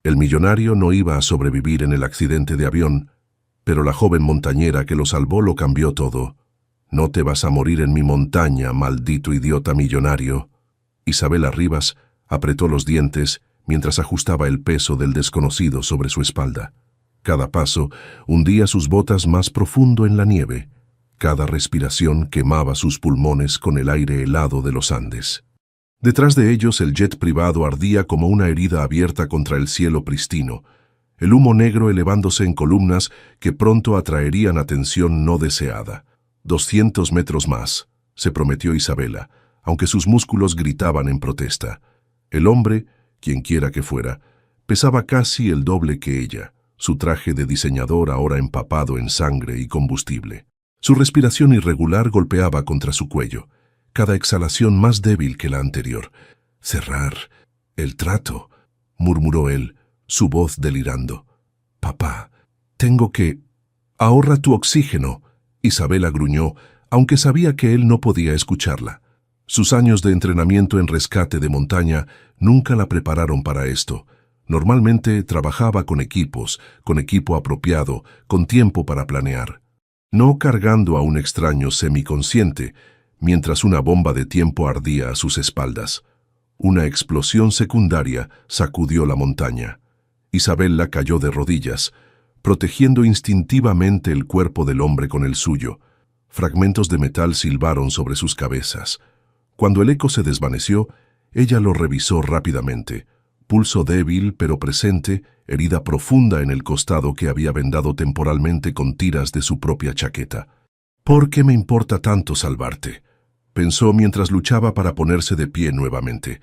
El millonario no iba a sobrevivir en el accidente de avión, pero la joven montañera que lo salvó lo cambió todo. «No te vas a morir en mi montaña, maldito idiota millonario». Isabela Rivas apretó los dientes mientras ajustaba el peso del desconocido sobre su espalda. Cada paso hundía sus botas más profundo en la nieve. Cada respiración quemaba sus pulmones con el aire helado de los Andes. Detrás de ellos el jet privado ardía como una herida abierta contra el cielo pristino, el humo negro elevándose en columnas que pronto atraerían atención no deseada. 200 metros más, se prometió Isabela, aunque sus músculos gritaban en protesta. El hombre, quienquiera que fuera, pesaba casi el doble que ella, su traje de diseñador ahora empapado en sangre y combustible. Su respiración irregular golpeaba contra su cuello, cada exhalación más débil que la anterior. «Cerrar el trato», murmuró él, su voz delirando. «Papá, tengo que...» «Ahorra tu oxígeno», Isabela gruñó, aunque sabía que él no podía escucharla. Sus años de entrenamiento en rescate de montaña nunca la prepararon para esto. Normalmente trabajaba con equipos, con equipo apropiado, con tiempo para planear. No cargando a un extraño semiconsciente, mientras una bomba de tiempo ardía a sus espaldas. Una explosión secundaria sacudió la montaña. Isabela cayó de rodillas, protegiendo instintivamente el cuerpo del hombre con el suyo. Fragmentos de metal silbaron sobre sus cabezas. Cuando el eco se desvaneció, ella lo revisó rápidamente. Pulso débil pero presente, herida profunda en el costado que había vendado temporalmente con tiras de su propia chaqueta. «¿Por qué me importa tanto salvarte?», pensó mientras luchaba para ponerse de pie nuevamente.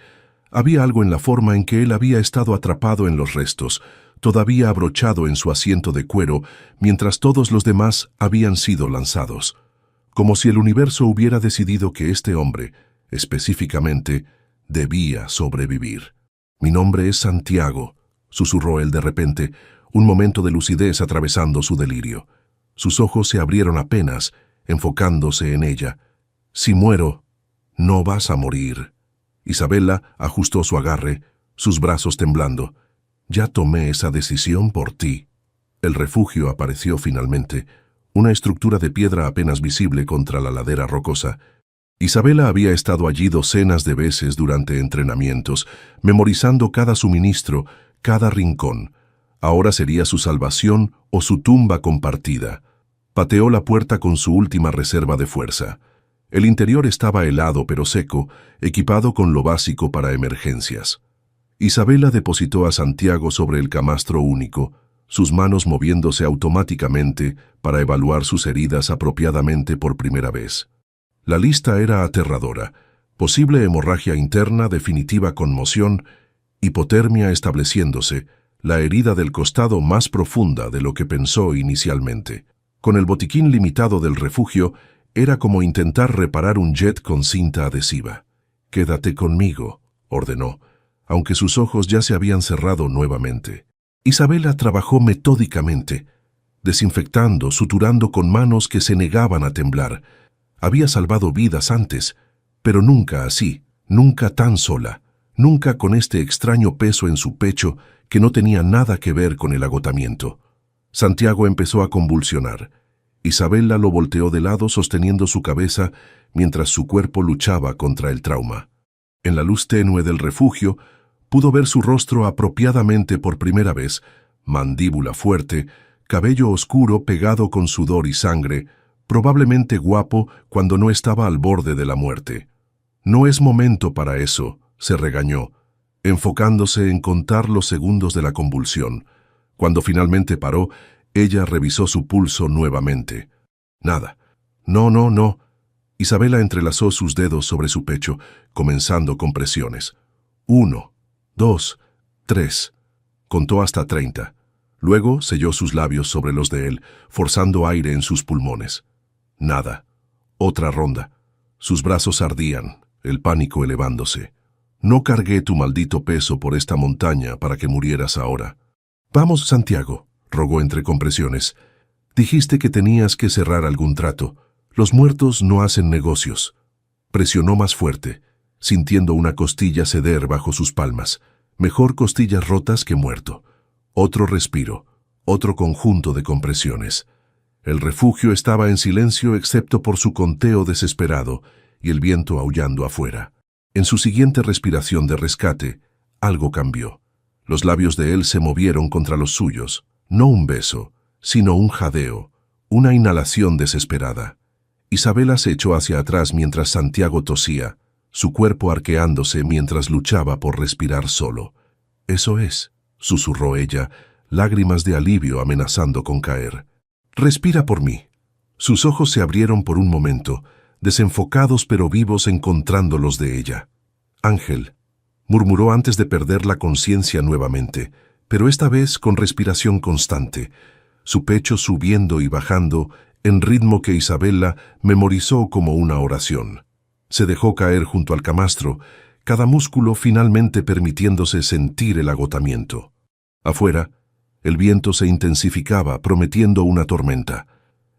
Había algo en la forma en que él había estado atrapado en los restos, todavía abrochado en su asiento de cuero, mientras todos los demás habían sido lanzados. Como si el universo hubiera decidido que este hombre, específicamente, debía sobrevivir. «Mi nombre es Santiago», susurró él de repente, un momento de lucidez atravesando su delirio. Sus ojos se abrieron apenas, enfocándose en ella. «Si muero, no vas a morir». Isabela ajustó su agarre, sus brazos temblando. «Ya tomé esa decisión por ti». El refugio apareció finalmente, una estructura de piedra apenas visible contra la ladera rocosa. Isabela había estado allí docenas de veces durante entrenamientos, memorizando cada suministro, cada rincón. Ahora sería su salvación o su tumba compartida. Pateó la puerta con su última reserva de fuerza. El interior estaba helado pero seco, equipado con lo básico para emergencias. Isabela depositó a Santiago sobre el camastro único, sus manos moviéndose automáticamente para evaluar sus heridas apropiadamente por primera vez. La lista era aterradora: posible hemorragia interna, definitiva conmoción, hipotermia estableciéndose, la herida del costado más profunda de lo que pensó inicialmente. Con el botiquín limitado del refugio, era como intentar reparar un jet con cinta adhesiva. «Quédate conmigo», ordenó, aunque sus ojos ya se habían cerrado nuevamente. Isabela trabajó metódicamente, desinfectando, suturando con manos que se negaban a temblar. Había salvado vidas antes, pero nunca así, nunca tan sola, nunca con este extraño peso en su pecho que no tenía nada que ver con el agotamiento. Santiago empezó a convulsionar. Isabela lo volteó de lado sosteniendo su cabeza mientras su cuerpo luchaba contra el trauma. En la luz tenue del refugio, pudo ver su rostro apropiadamente por primera vez, mandíbula fuerte, cabello oscuro pegado con sudor y sangre, probablemente guapo cuando no estaba al borde de la muerte. «No es momento para eso», se regañó, enfocándose en contar los segundos de la convulsión. Cuando finalmente paró, ella revisó su pulso nuevamente. Nada. No. Isabela entrelazó sus dedos sobre su pecho, comenzando con presiones. 1, 2, 3. Contó hasta 30. Luego selló sus labios sobre los de él, forzando aire en sus pulmones. Nada. Otra ronda. Sus brazos ardían, el pánico elevándose. «No cargué tu maldito peso por esta montaña para que murieras ahora». «Vamos, Santiago», rogó entre compresiones. «Dijiste que tenías que cerrar algún trato. Los muertos no hacen negocios». Presionó más fuerte, sintiendo una costilla ceder bajo sus palmas. Mejor costillas rotas que muerto. Otro respiro, otro conjunto de compresiones. El refugio estaba en silencio excepto por su conteo desesperado y el viento aullando afuera. En su siguiente respiración de rescate, algo cambió. Los labios de él se movieron contra los suyos. No un beso, sino un jadeo, una inhalación desesperada. Isabela se echó hacia atrás mientras Santiago tosía, su cuerpo arqueándose mientras luchaba por respirar solo. «Eso es», susurró ella, lágrimas de alivio amenazando con caer. «Respira por mí». Sus ojos se abrieron por un momento, desenfocados pero vivos encontrando los de ella. «Ángel», murmuró antes de perder la conciencia nuevamente, pero esta vez con respiración constante, su pecho subiendo y bajando en ritmo que Isabela memorizó como una oración. Se dejó caer junto al camastro, cada músculo finalmente permitiéndose sentir el agotamiento. Afuera, el viento se intensificaba, prometiendo una tormenta.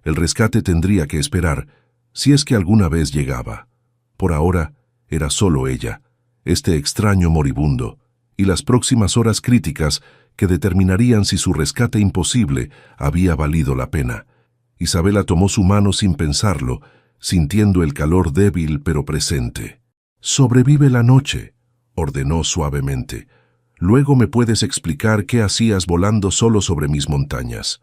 El rescate tendría que esperar, si es que alguna vez llegaba. Por ahora, era solo ella, este extraño moribundo, y las próximas horas críticas que determinarían si su rescate imposible había valido la pena. Isabela tomó su mano sin pensarlo, sintiendo el calor débil pero presente. «Sobrevive la noche», ordenó suavemente. «Luego me puedes explicar qué hacías volando solo sobre mis montañas».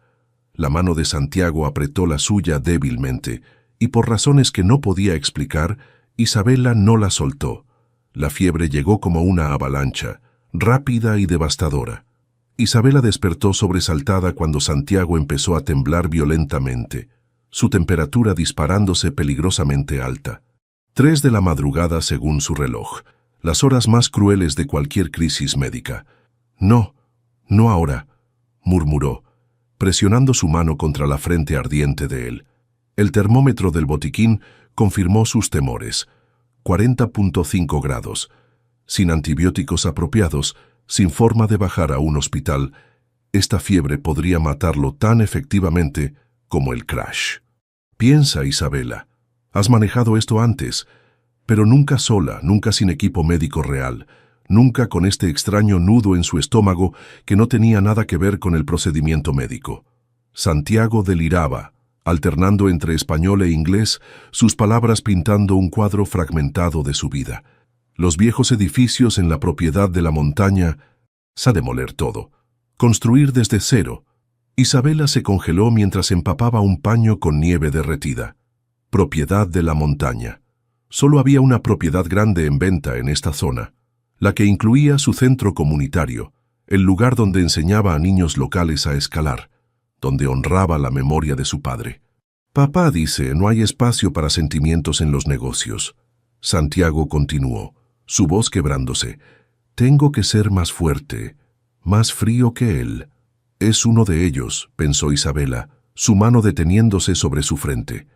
La mano de Santiago apretó la suya débilmente, y por razones que no podía explicar, Isabela no la soltó. La fiebre llegó como una avalancha, rápida y devastadora. Isabela despertó sobresaltada cuando Santiago empezó a temblar violentamente, su temperatura disparándose peligrosamente alta. 3 de la madrugada según su reloj, las horas más crueles de cualquier crisis médica. «No, no ahora», murmuró, presionando su mano contra la frente ardiente de él. El termómetro del botiquín confirmó sus temores. 40.5 grados. Sin antibióticos apropiados, sin forma de bajar a un hospital, esta fiebre podría matarlo tan efectivamente como el crash. Piensa, Isabela, has manejado esto antes, pero nunca sola, nunca sin equipo médico real, nunca con este extraño nudo en su estómago que no tenía nada que ver con el procedimiento médico. Santiago deliraba, alternando entre español e inglés, sus palabras pintando un cuadro fragmentado de su vida. Los viejos edificios en la propiedad de la montaña, a demoler todo, construir desde cero. Isabela se congeló mientras empapaba un paño con nieve derretida. Propiedad de la montaña. Solo había una propiedad grande en venta en esta zona, la que incluía su centro comunitario, el lugar donde enseñaba a niños locales a escalar, donde honraba la memoria de su padre. «Papá dice, no hay espacio para sentimientos en los negocios». Santiago continuó, su voz quebrándose. «Tengo que ser más fuerte, más frío que él». «Es uno de ellos», pensó Isabela, su mano deteniéndose sobre su frente.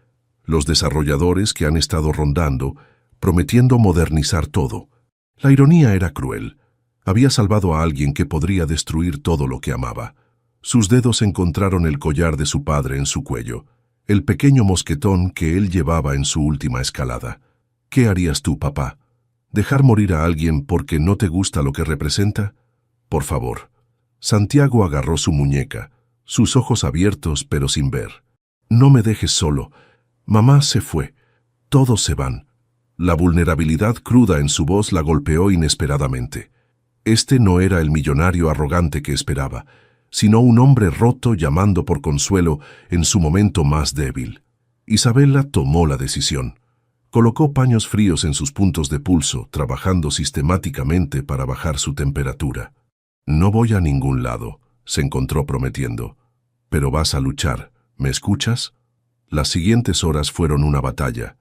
«Los desarrolladores que han estado rondando, prometiendo modernizar todo». La ironía era cruel. Había salvado a alguien que podría destruir todo lo que amaba. Sus dedos encontraron el collar de su padre en su cuello, el pequeño mosquetón que él llevaba en su última escalada. «¿Qué harías tú, papá? ¿Dejar morir a alguien porque no te gusta lo que representa? Por favor». Santiago agarró su muñeca, sus ojos abiertos pero sin ver. «No me dejes solo. Mamá se fue. Todos se van». La vulnerabilidad cruda en su voz la golpeó inesperadamente. Este no era el millonario arrogante que esperaba, sino un hombre roto llamando por consuelo en su momento más débil. Isabela tomó la decisión. Colocó paños fríos en sus puntos de pulso, trabajando sistemáticamente para bajar su temperatura. «No voy a ningún lado», se encontró prometiendo. «Pero vas a luchar, ¿me escuchas?» Las siguientes horas fueron una batalla.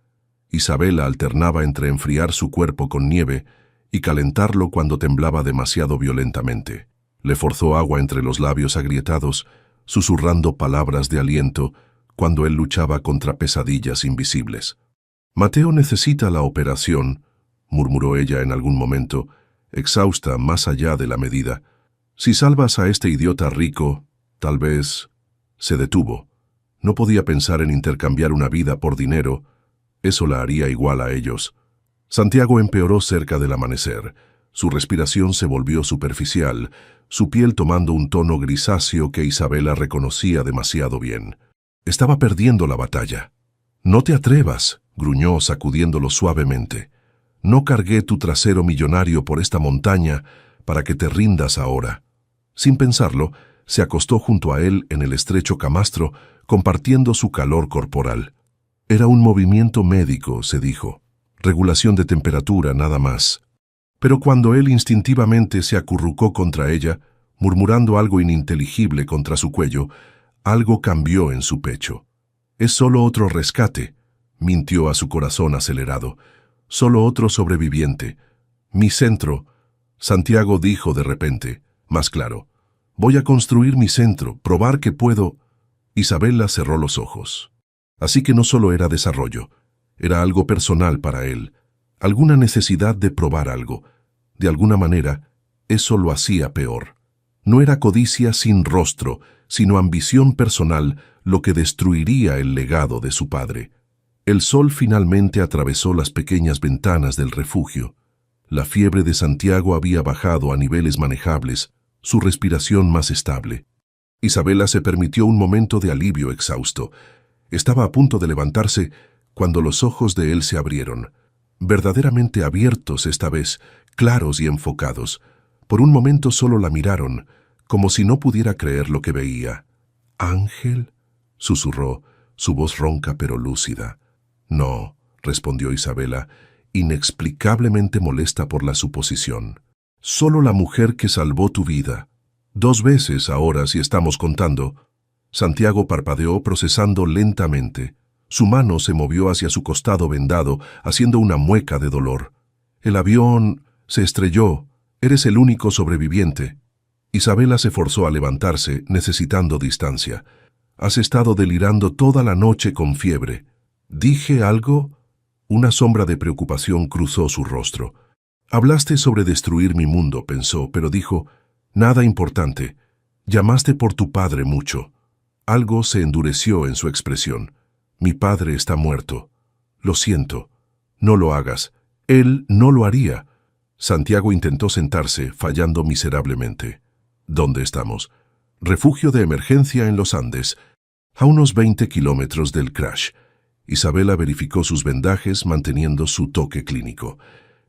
Isabela alternaba entre enfriar su cuerpo con nieve y calentarlo cuando temblaba demasiado violentamente. Le forzó agua entre los labios agrietados, susurrando palabras de aliento cuando él luchaba contra pesadillas invisibles. «Mateo necesita la operación», murmuró ella en algún momento, exhausta más allá de la medida. «Si salvas a este idiota rico, tal vez...» Se detuvo. No podía pensar en intercambiar una vida por dinero. Eso la haría igual a ellos. Santiago empeoró cerca del amanecer. Su respiración se volvió superficial, su piel tomando un tono grisáceo que Isabela reconocía demasiado bien. Estaba perdiendo la batalla. «No te atrevas», gruñó sacudiéndolo suavemente. «No cargué tu trasero millonario por esta montaña para que te rindas ahora». Sin pensarlo, se acostó junto a él en el estrecho camastro, compartiendo su calor corporal. Era un movimiento médico, se dijo. Regulación de temperatura, nada más. Pero cuando él instintivamente se acurrucó contra ella, murmurando algo ininteligible contra su cuello, algo cambió en su pecho. «Es solo otro rescate», mintió a su corazón acelerado. «Solo otro sobreviviente. Mi centro», Santiago dijo de repente, más claro. «Voy a construir mi centro, probar que puedo». Isabela cerró los ojos. Así que no solo era desarrollo, era algo personal para él, alguna necesidad de probar algo. De alguna manera, eso lo hacía peor. No era codicia sin rostro, sino ambición personal lo que destruiría el legado de su padre. El sol finalmente atravesó las pequeñas ventanas del refugio. La fiebre de Santiago había bajado a niveles manejables, su respiración más estable. Isabela se permitió un momento de alivio exhausto. Estaba a punto de levantarse cuando los ojos de él se abrieron, verdaderamente abiertos esta vez, claros y enfocados. Por un momento solo la miraron, como si no pudiera creer lo que veía. «¿Ángel?», susurró, su voz ronca pero lúcida. «No», respondió Isabela, inexplicablemente molesta por la suposición. «Solo la mujer que salvó tu vida. 2 veces ahora, si estamos contando». Santiago parpadeó procesando lentamente. Su mano se movió hacia su costado vendado, haciendo una mueca de dolor. «El avión se estrelló. Eres el único sobreviviente». Isabela se forzó a levantarse, necesitando distancia. «Has estado delirando toda la noche con fiebre». «¿Dije algo?». Una sombra de preocupación cruzó su rostro. «Hablaste sobre destruir mi mundo», pensó, pero dijo, «nada importante. Llamaste por tu padre mucho». Algo se endureció en su expresión. «Mi padre está muerto. Lo siento. No lo hagas. Él no lo haría». Santiago intentó sentarse, fallando miserablemente. «¿Dónde estamos?» «Refugio de emergencia en los Andes, a unos 20 kilómetros del crash». Isabela verificó sus vendajes manteniendo su toque clínico.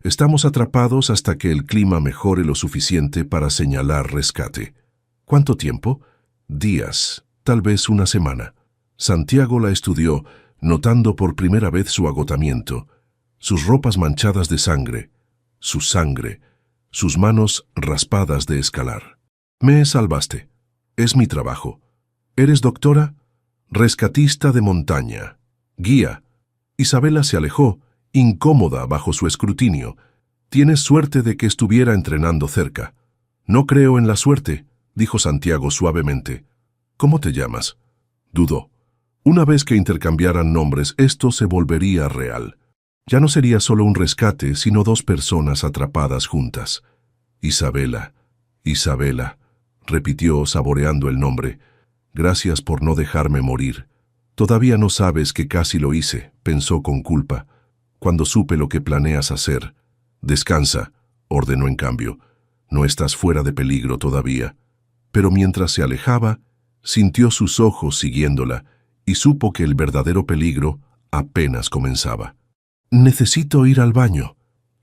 «Estamos atrapados hasta que el clima mejore lo suficiente para señalar rescate». «¿Cuánto tiempo?» «Días, tal vez una semana». Santiago la estudió, notando por primera vez su agotamiento, sus ropas manchadas de sangre, su sangre, sus manos raspadas de escalar. «Me salvaste. Es mi trabajo. ¿Eres doctora?» «Rescatista de montaña. Guía». Isabela se alejó, incómoda bajo su escrutinio. «Tienes suerte de que estuviera entrenando cerca». «No creo en la suerte», dijo Santiago suavemente. «¿Cómo te llamas?» Dudó. Una vez que intercambiaran nombres, esto se volvería real. Ya no sería solo un rescate, sino 2 personas atrapadas juntas. «Isabela, Isabela», repitió saboreando el nombre. «Gracias por no dejarme morir». «Todavía no sabes que casi lo hice», pensó con culpa. «Cuando supe lo que planeas hacer». «Descansa», ordenó en cambio. «No estás fuera de peligro todavía». Pero mientras se alejaba, sintió sus ojos siguiéndola y supo que el verdadero peligro apenas comenzaba. «Necesito ir al baño».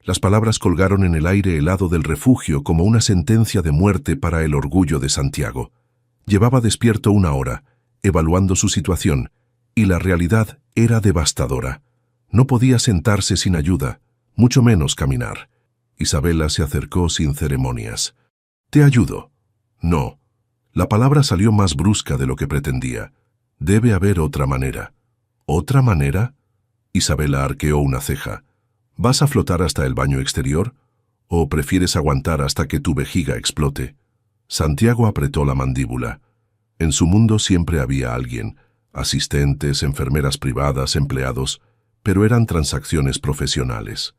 Las palabras colgaron en el aire helado del refugio como una sentencia de muerte para el orgullo de Santiago. Llevaba despierto 1 hora, evaluando su situación, y la realidad era devastadora. No podía sentarse sin ayuda, mucho menos caminar. Isabela se acercó sin ceremonias. «¿Te ayudo?» «No». La palabra salió más brusca de lo que pretendía. «Debe haber otra manera». «¿Otra manera?» Isabela arqueó una ceja. «¿Vas a flotar hasta el baño exterior? ¿O prefieres aguantar hasta que tu vejiga explote?» Santiago apretó la mandíbula. En su mundo siempre había alguien, asistentes, enfermeras privadas, empleados, pero eran transacciones profesionales.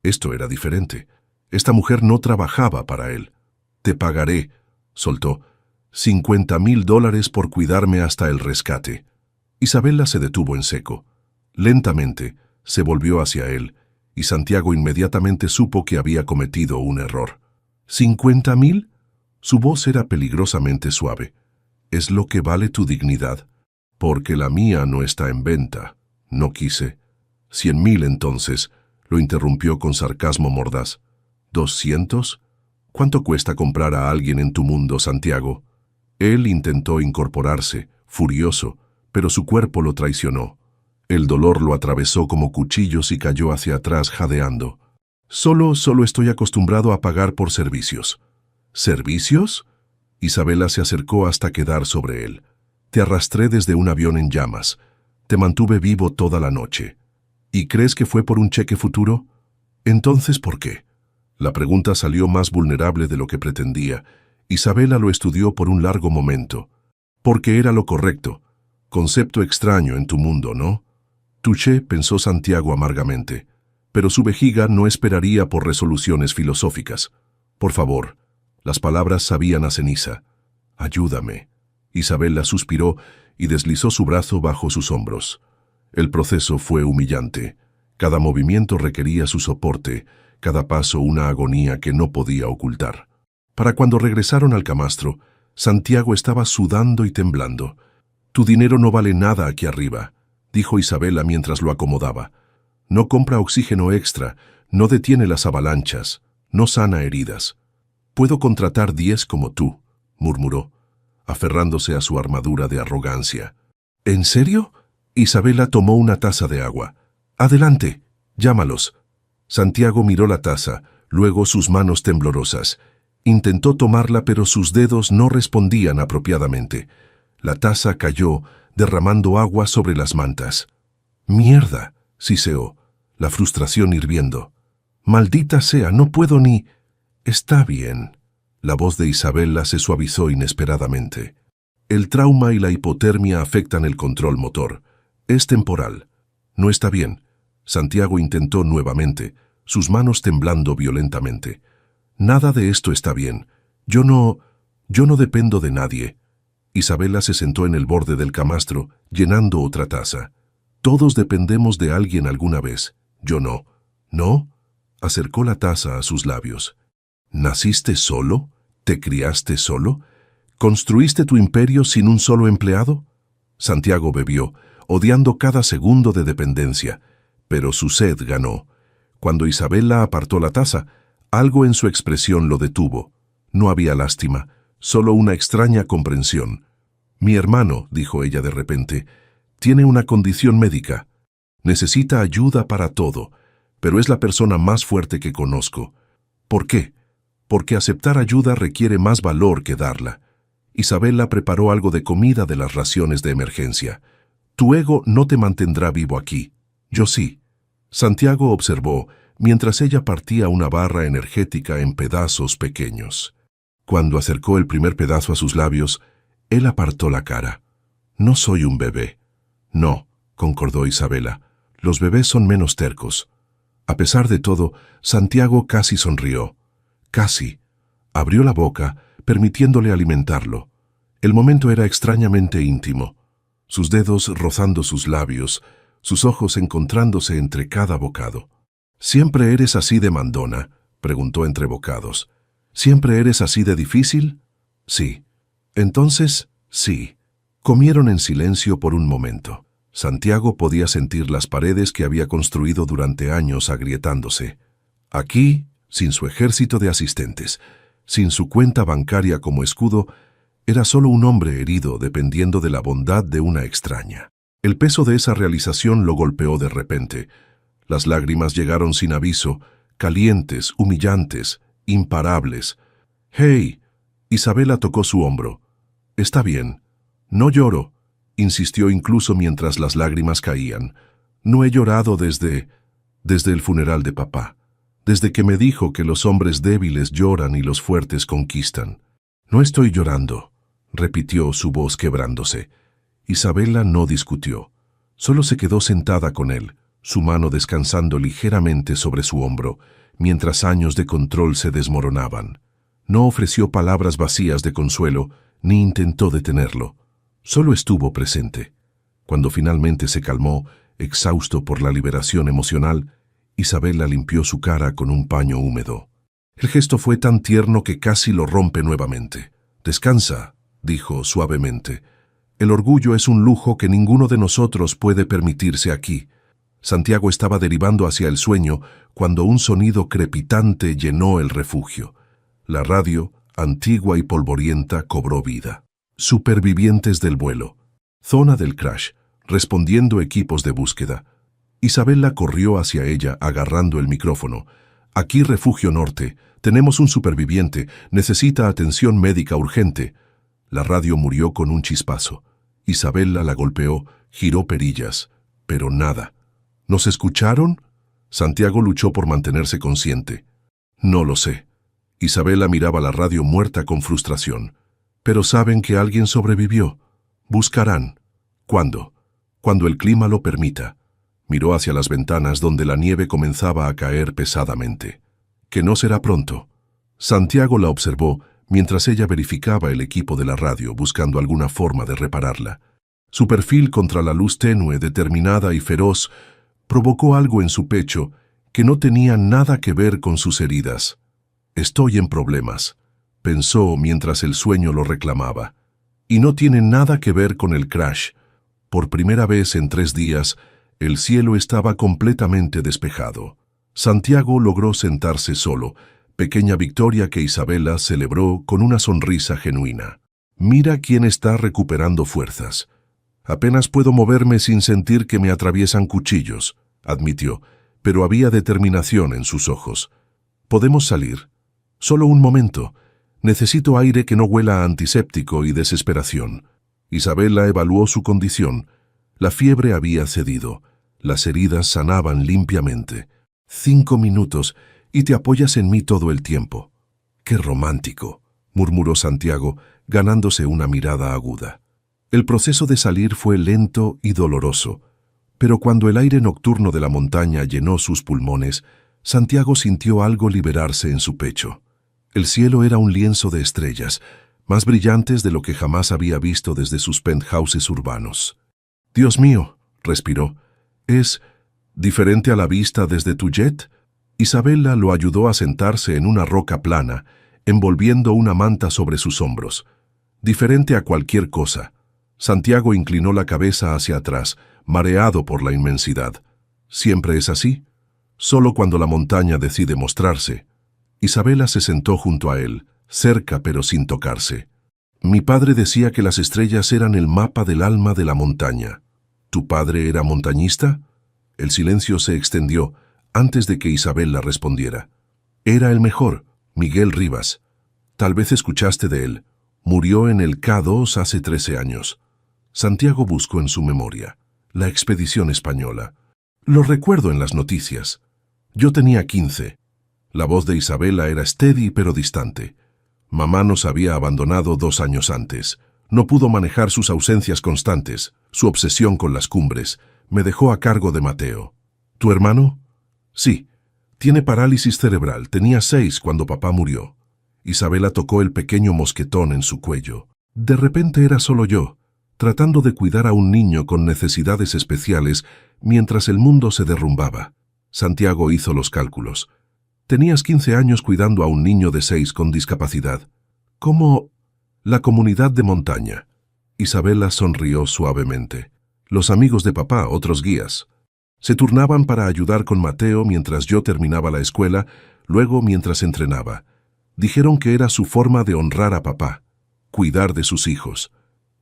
Esto era diferente. Esta mujer no trabajaba para él. «Te pagaré», soltó, $50,000 por cuidarme hasta el rescate. Isabela se detuvo en seco. Lentamente se volvió hacia él, y Santiago inmediatamente supo que había cometido un error. «¿50,000? Su voz era peligrosamente suave. «¿Es lo que vale tu dignidad? Porque la mía no está en venta». No quise. 100.000 entonces, lo interrumpió con sarcasmo mordaz. ¿200? ¿Cuánto cuesta comprar a alguien en tu mundo, Santiago? Él intentó incorporarse, furioso, pero su cuerpo lo traicionó. El dolor lo atravesó como cuchillos y cayó hacia atrás jadeando. Solo estoy acostumbrado a pagar por servicios». ¿Servicios? Isabela se acercó hasta quedar sobre él. «Te arrastré desde un avión en llamas. Te mantuve vivo toda la noche. ¿Y crees que fue por un cheque futuro? Entonces, ¿por qué?» La pregunta salió más vulnerable de lo que pretendía. Isabela lo estudió por un largo momento. «Porque era lo correcto. Concepto extraño en tu mundo, ¿no?» «Touché», pensó Santiago amargamente. Pero su vejiga no esperaría por resoluciones filosóficas. «Por favor». Las palabras sabían a ceniza. «Ayúdame». Isabela suspiró y deslizó su brazo bajo sus hombros. El proceso fue humillante. Cada movimiento requería su soporte, cada paso una agonía que no podía ocultar. Para cuando regresaron al camastro, Santiago estaba sudando y temblando. «Tu dinero no vale nada aquí arriba», dijo Isabela mientras lo acomodaba. «No compra oxígeno extra, no detiene las avalanchas, no sana heridas». «Puedo contratar 10 como tú», murmuró, aferrándose a su armadura de arrogancia. «¿En serio?» Isabela tomó una taza de agua. «Adelante, llámalos». Santiago miró la taza, luego sus manos temblorosas. Intentó tomarla, pero sus dedos no respondían apropiadamente. La taza cayó, derramando agua sobre las mantas. «¡Mierda!», siseó, la frustración hirviendo. «Maldita sea, no puedo ni...» «Está bien». La voz de Isabela se suavizó inesperadamente. «El trauma y la hipotermia afectan el control motor. Es temporal. No está bien». Santiago intentó nuevamente, sus manos temblando violentamente. «Nada de esto está bien. Yo no dependo de nadie». Isabela se sentó en el borde del camastro, llenando otra taza. «Todos dependemos de alguien alguna vez. Yo no». «¿No?». Acercó la taza a sus labios. ¿Naciste solo? ¿Te criaste solo? ¿Construiste tu imperio sin un solo empleado? Santiago bebió, odiando cada segundo de dependencia, pero su sed ganó. Cuando Isabela apartó la taza, algo en su expresión lo detuvo. No había lástima, solo una extraña comprensión. «Mi hermano», dijo ella de repente, «tiene una condición médica. Necesita ayuda para todo, pero es la persona más fuerte que conozco. ¿Por qué? Porque aceptar ayuda requiere más valor que darla». Isabela preparó algo de comida de las raciones de emergencia. «Tu ego no te mantendrá vivo aquí. Yo sí». Santiago observó mientras ella partía una barra energética en pedazos pequeños. Cuando acercó el primer pedazo a sus labios, él apartó la cara. «No soy un bebé». «No», concordó Isabela, «los bebés son menos tercos». A pesar de todo, Santiago casi sonrió. Casi. Abrió la boca, permitiéndole alimentarlo. El momento era extrañamente íntimo. Sus dedos rozando sus labios, sus ojos encontrándose entre cada bocado. «¿Siempre eres así de mandona?», preguntó entre bocados. «¿Siempre eres así de difícil?». «Sí». «Entonces, sí». Comieron en silencio por un momento. Santiago podía sentir las paredes que había construido durante años agrietándose. Aquí, sin su ejército de asistentes, sin su cuenta bancaria como escudo, era solo un hombre herido dependiendo de la bondad de una extraña. El peso de esa realización lo golpeó de repente. Las lágrimas llegaron sin aviso, calientes, humillantes, imparables. «¡Hey!». Isabela tocó su hombro. «Está bien. No lloro», insistió incluso mientras las lágrimas caían. «No he llorado desde el funeral de papá. Desde que me dijo que los hombres débiles lloran y los fuertes conquistan». «No estoy llorando», repitió su voz quebrándose. Isabela no discutió. Solo se quedó sentada con él, su mano descansando ligeramente sobre su hombro, mientras años de control se desmoronaban. No ofreció palabras vacías de consuelo, ni intentó detenerlo. Solo estuvo presente. Cuando finalmente se calmó, exhausto por la liberación emocional, Isabela limpió su cara con un paño húmedo. El gesto fue tan tierno que casi lo rompe nuevamente. «Descansa», dijo suavemente. «El orgullo es un lujo que ninguno de nosotros puede permitirse aquí». Santiago estaba derivando hacia el sueño cuando un sonido crepitante llenó el refugio. La radio, antigua y polvorienta, cobró vida. Supervivientes del vuelo. Zona del crash. Respondiendo equipos de búsqueda. Isabela corrió hacia ella agarrando el micrófono. «Aquí Refugio Norte. Tenemos un superviviente. Necesita atención médica urgente». La radio murió con un chispazo. Isabela la golpeó, giró perillas, pero nada. ¿Nos escucharon? Santiago luchó por mantenerse consciente. No lo sé. Isabela miraba la radio muerta con frustración. Pero saben que alguien sobrevivió. Buscarán. ¿Cuándo? Cuando el clima lo permita. Miró hacia las ventanas donde la nieve comenzaba a caer pesadamente. Que no será pronto. Santiago la observó mientras ella verificaba el equipo de la radio buscando alguna forma de repararla. Su perfil contra la luz tenue, determinada y feroz, provocó algo en su pecho que no tenía nada que ver con sus heridas. «Estoy en problemas», pensó mientras el sueño lo reclamaba. «Y no tiene nada que ver con el crash». Por primera vez en 3 días, el cielo estaba completamente despejado. Santiago logró sentarse solo, pequeña victoria que Isabela celebró con una sonrisa genuina. «Mira quién está recuperando fuerzas. Apenas puedo moverme sin sentir que me atraviesan cuchillos», admitió, pero había determinación en sus ojos. «¿Podemos salir? Solo un momento. Necesito aire que no huela a antiséptico y desesperación». Isabela evaluó su condición. La fiebre había cedido. Las heridas sanaban limpiamente. 5 minutos y te apoyas en mí todo el tiempo. «Qué romántico», murmuró Santiago, ganándose una mirada aguda. El proceso de salir fue lento y doloroso, pero cuando el aire nocturno de la montaña llenó sus pulmones, Santiago sintió algo liberarse en su pecho. El cielo era un lienzo de estrellas, más brillantes de lo que jamás había visto desde sus penthouses urbanos. «Dios mío», respiró, «¿es diferente a la vista desde tu jet?» Isabela lo ayudó a sentarse en una roca plana, envolviendo una manta sobre sus hombros. «Diferente a cualquier cosa». Santiago inclinó la cabeza hacia atrás, mareado por la inmensidad. «¿Siempre es así?» «Solo cuando la montaña decide mostrarse». Isabela se sentó junto a él, cerca pero sin tocarse. «Mi padre decía que las estrellas eran el mapa del alma de la montaña». «¿Tu padre era montañista?» El silencio se extendió antes de que Isabela respondiera. «Era el mejor, Miguel Rivas. Tal vez escuchaste de él. Murió en el K2 hace 13 años». Santiago buscó en su memoria. La expedición española. «Lo recuerdo en las noticias. Yo tenía 15. La voz de Isabela era steady pero distante. «Mamá nos había abandonado 2 años antes. No pudo manejar sus ausencias constantes, su obsesión con las cumbres. Me dejó a cargo de Mateo». «¿Tu hermano?» «Sí. Tiene parálisis cerebral. Tenía 6 cuando papá murió». Isabela tocó el pequeño mosquetón en su cuello. «De repente era solo yo, tratando de cuidar a un niño con necesidades especiales mientras el mundo se derrumbaba». Santiago hizo los cálculos. «Tenías 15 años cuidando a un niño de 6 con discapacidad. ¿Cómo?» «La comunidad de montaña». Isabela sonrió suavemente. «Los amigos de papá, otros guías. Se turnaban para ayudar con Mateo mientras yo terminaba la escuela, luego mientras entrenaba. Dijeron que era su forma de honrar a papá, cuidar de sus hijos.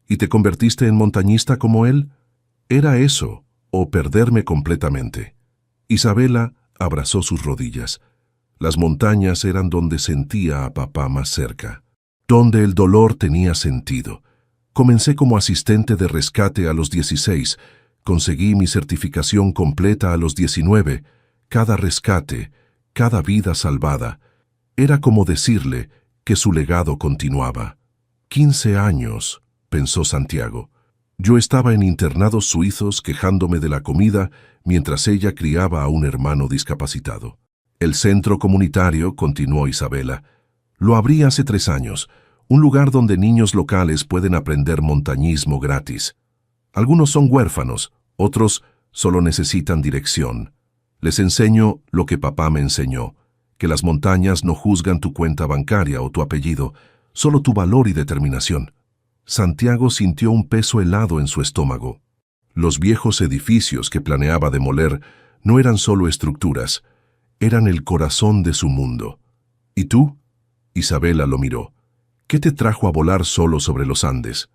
¿Y te convertiste en montañista como él?» «Era eso, o perderme completamente». Isabela abrazó sus rodillas. Las montañas eran donde sentía a papá más cerca, donde el dolor tenía sentido. Comencé como asistente de rescate a los 16, conseguí mi certificación completa a los 19. Cada rescate, cada vida salvada, era como decirle que su legado continuaba. 15 años, pensó Santiago. Yo estaba en internados suizos quejándome de la comida mientras ella criaba a un hermano discapacitado. El centro comunitario, continuó Isabela, lo abrí hace 3 años, un lugar donde niños locales pueden aprender montañismo gratis. Algunos son huérfanos, otros solo necesitan dirección. Les enseño lo que papá me enseñó, que las montañas no juzgan tu cuenta bancaria o tu apellido, solo tu valor y determinación. Santiago sintió un peso helado en su estómago. Los viejos edificios que planeaba demoler no eran solo estructuras, eran el corazón de su mundo. ¿Y tú? Isabela lo miró. ¿Qué te trajo a volar solo sobre los Andes?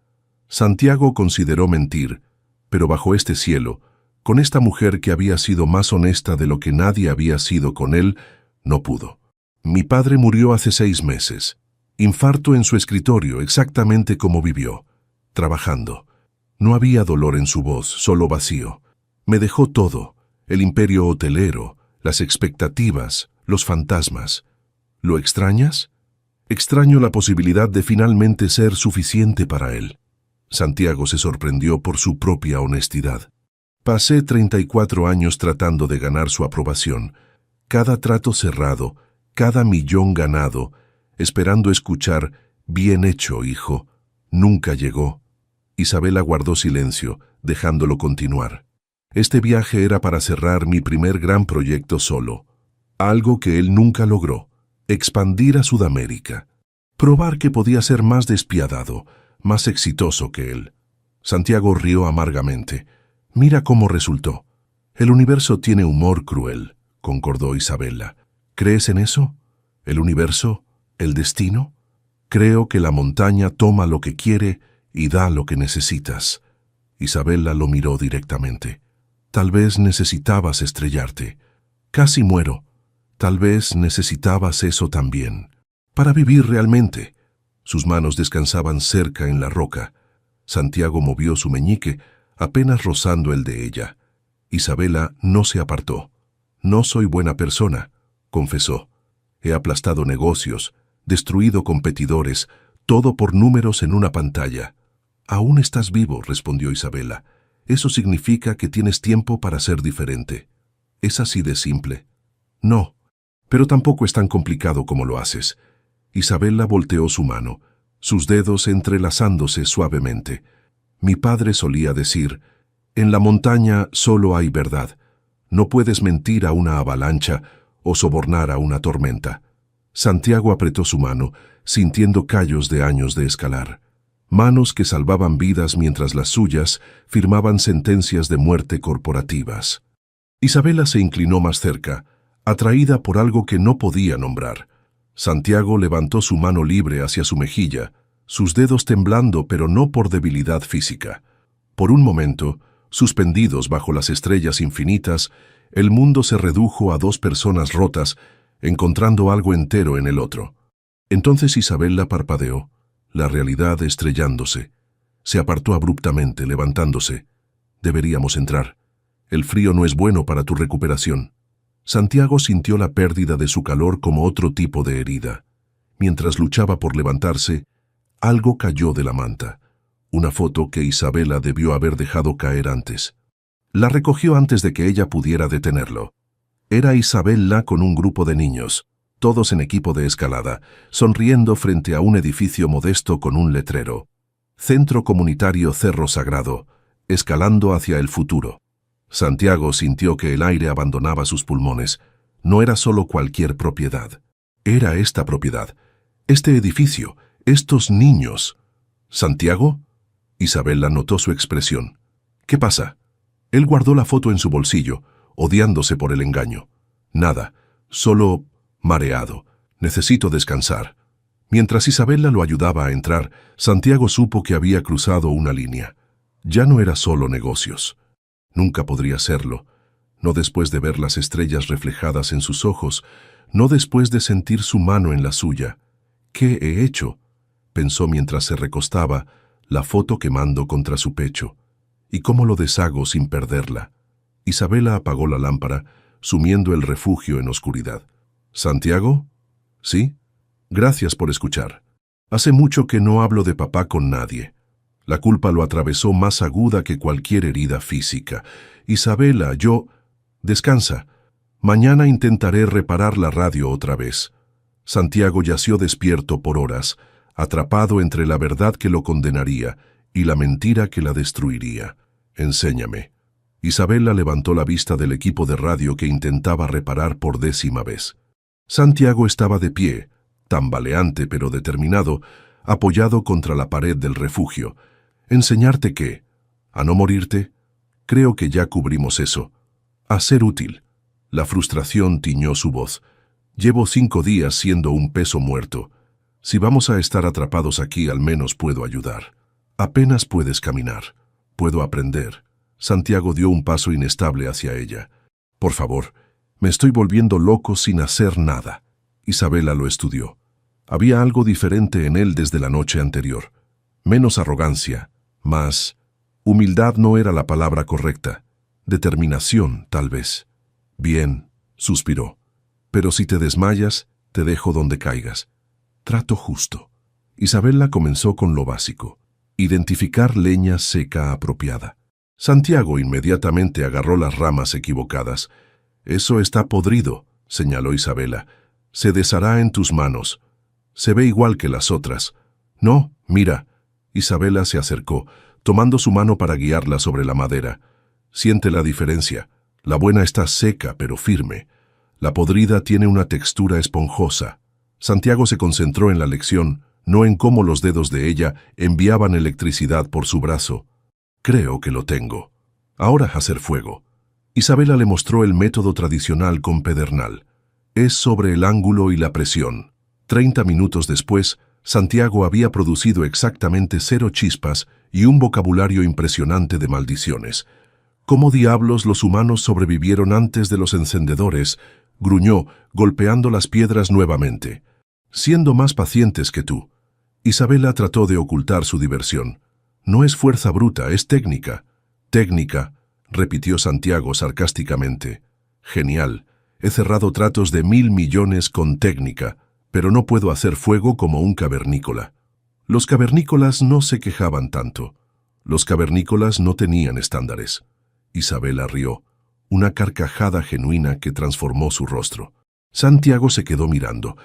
Santiago consideró mentir, pero bajo este cielo, con esta mujer que había sido más honesta de lo que nadie había sido con él, no pudo. Mi padre murió hace 6 meses. Infarto en su escritorio, exactamente como vivió, trabajando. No había dolor en su voz, solo vacío. Me dejó todo, el imperio hotelero, las expectativas, los fantasmas. ¿Lo extrañas? Extraño la posibilidad de finalmente ser suficiente para él. Santiago se sorprendió por su propia honestidad. Pasé 34 años tratando de ganar su aprobación. Cada trato cerrado, cada millón ganado, esperando escuchar, bien hecho, hijo. Nunca llegó. Isabela guardó silencio, dejándolo continuar. Este viaje era para cerrar mi primer gran proyecto solo. Algo que él nunca logró. Expandir a Sudamérica. Probar que podía ser más despiadado, más exitoso que él. Santiago rió amargamente. Mira cómo resultó. El universo tiene humor cruel, concordó Isabela. ¿Crees en eso? ¿El universo? ¿El destino? Creo que la montaña toma lo que quiere y da lo que necesitas. Isabela lo miró directamente. Tal vez necesitabas estrellarte. Casi muero. Tal vez necesitabas eso también. Para vivir realmente. Sus manos descansaban cerca en la roca. Santiago movió su meñique, apenas rozando el de ella. Isabela no se apartó. No soy buena persona, confesó. He aplastado negocios, destruido competidores, todo por números en una pantalla. Aún estás vivo, respondió Isabela. Eso significa que tienes tiempo para ser diferente. ¿Es así de simple? No, pero tampoco es tan complicado como lo haces. Isabela volteó su mano, sus dedos entrelazándose suavemente. Mi padre solía decir, en la montaña solo hay verdad. No puedes mentir a una avalancha o sobornar a una tormenta. Santiago apretó su mano, sintiendo callos de años de escalar. Manos que salvaban vidas mientras las suyas firmaban sentencias de muerte corporativas. Isabela se inclinó más cerca, atraída por algo que no podía nombrar. Santiago levantó su mano libre hacia su mejilla, sus dedos temblando pero no por debilidad física. Por un momento, suspendidos bajo las estrellas infinitas, el mundo se redujo a 2 personas rotas, encontrando algo entero en el otro. Entonces Isabela parpadeó, la realidad estrellándose. Se apartó abruptamente, levantándose. Deberíamos entrar. El frío no es bueno para tu recuperación. Santiago sintió la pérdida de su calor como otro tipo de herida. Mientras luchaba por levantarse, algo cayó de la manta. Una foto que Isabela debió haber dejado caer antes. La recogió antes de que ella pudiera detenerlo. Era Isabela con un grupo de niños, todos en equipo de escalada, sonriendo frente a un edificio modesto con un letrero. Centro Comunitario Cerro Sagrado, escalando hacia el futuro. Santiago sintió que el aire abandonaba sus pulmones. No era solo cualquier propiedad. Era esta propiedad, este edificio, estos niños. ¿Santiago? Isabela notó su expresión. ¿Qué pasa? Él guardó la foto en su bolsillo, odiándose por el engaño. Nada, solo mareado. Necesito descansar. Mientras Isabela lo ayudaba a entrar, Santiago supo que había cruzado una línea. Ya no era solo negocios. Nunca podría serlo. No después de ver las estrellas reflejadas en sus ojos, no después de sentir su mano en la suya. ¿Qué he hecho?, pensó mientras se recostaba, la foto quemando contra su pecho. ¿Y cómo lo deshago sin perderla? Isabela apagó la lámpara, sumiendo el refugio en oscuridad. ¿Santiago? ¿Sí? Gracias por escuchar. Hace mucho que no hablo de papá con nadie. La culpa lo atravesó más aguda que cualquier herida física. Isabela, yo... Descansa. Mañana intentaré reparar la radio otra vez. Santiago yació despierto por horas, atrapado entre la verdad que lo condenaría y la mentira que la destruiría. Enséñame. Isabela levantó la vista del equipo de radio que intentaba reparar por 10ª vez. Santiago estaba de pie, tambaleante pero determinado, apoyado contra la pared del refugio. ¿Enseñarte qué? ¿A no morirte? Creo que ya cubrimos eso. A ser útil. La frustración tiñó su voz. Llevo 5 días siendo un peso muerto. Si vamos a estar atrapados aquí, al menos puedo ayudar. Apenas puedes caminar. Puedo aprender. Santiago dio un paso inestable hacia ella. Por favor, me estoy volviendo loco sin hacer nada. Isabela lo estudió. Había algo diferente en él desde la noche anterior. Menos arrogancia, más... Humildad no era la palabra correcta. Determinación, tal vez. Bien, suspiró. Pero si te desmayas, te dejo donde caigas. Trato justo. Isabela comenzó con lo básico. Identificar leña seca apropiada. Santiago inmediatamente agarró las ramas equivocadas. Eso está podrido, señaló Isabela. Se deshará en tus manos. Se ve igual que las otras. No, mira. Isabela se acercó, tomando su mano para guiarla sobre la madera. Siente la diferencia. La buena está seca, pero firme. La podrida tiene una textura esponjosa. Santiago se concentró en la lección, no en cómo los dedos de ella enviaban electricidad por su brazo. Creo que lo tengo. Ahora hacer fuego. Isabela le mostró el método tradicional con pedernal. Es sobre el ángulo y la presión. 30 minutos después, Santiago había producido exactamente 0 chispas y un vocabulario impresionante de maldiciones. ¿Cómo diablos los humanos sobrevivieron antes de los encendedores?, gruñó, golpeando las piedras nuevamente. Siendo más pacientes que tú. Isabela trató de ocultar su diversión. No es fuerza bruta, es técnica. Técnica, repitió Santiago sarcásticamente. Genial. He cerrado tratos de 1.000 millones con técnica, pero no puedo hacer fuego como un cavernícola. Los cavernícolas no se quejaban tanto. Los cavernícolas no tenían estándares. Isabela rió, una carcajada genuina que transformó su rostro. Santiago se quedó mirando,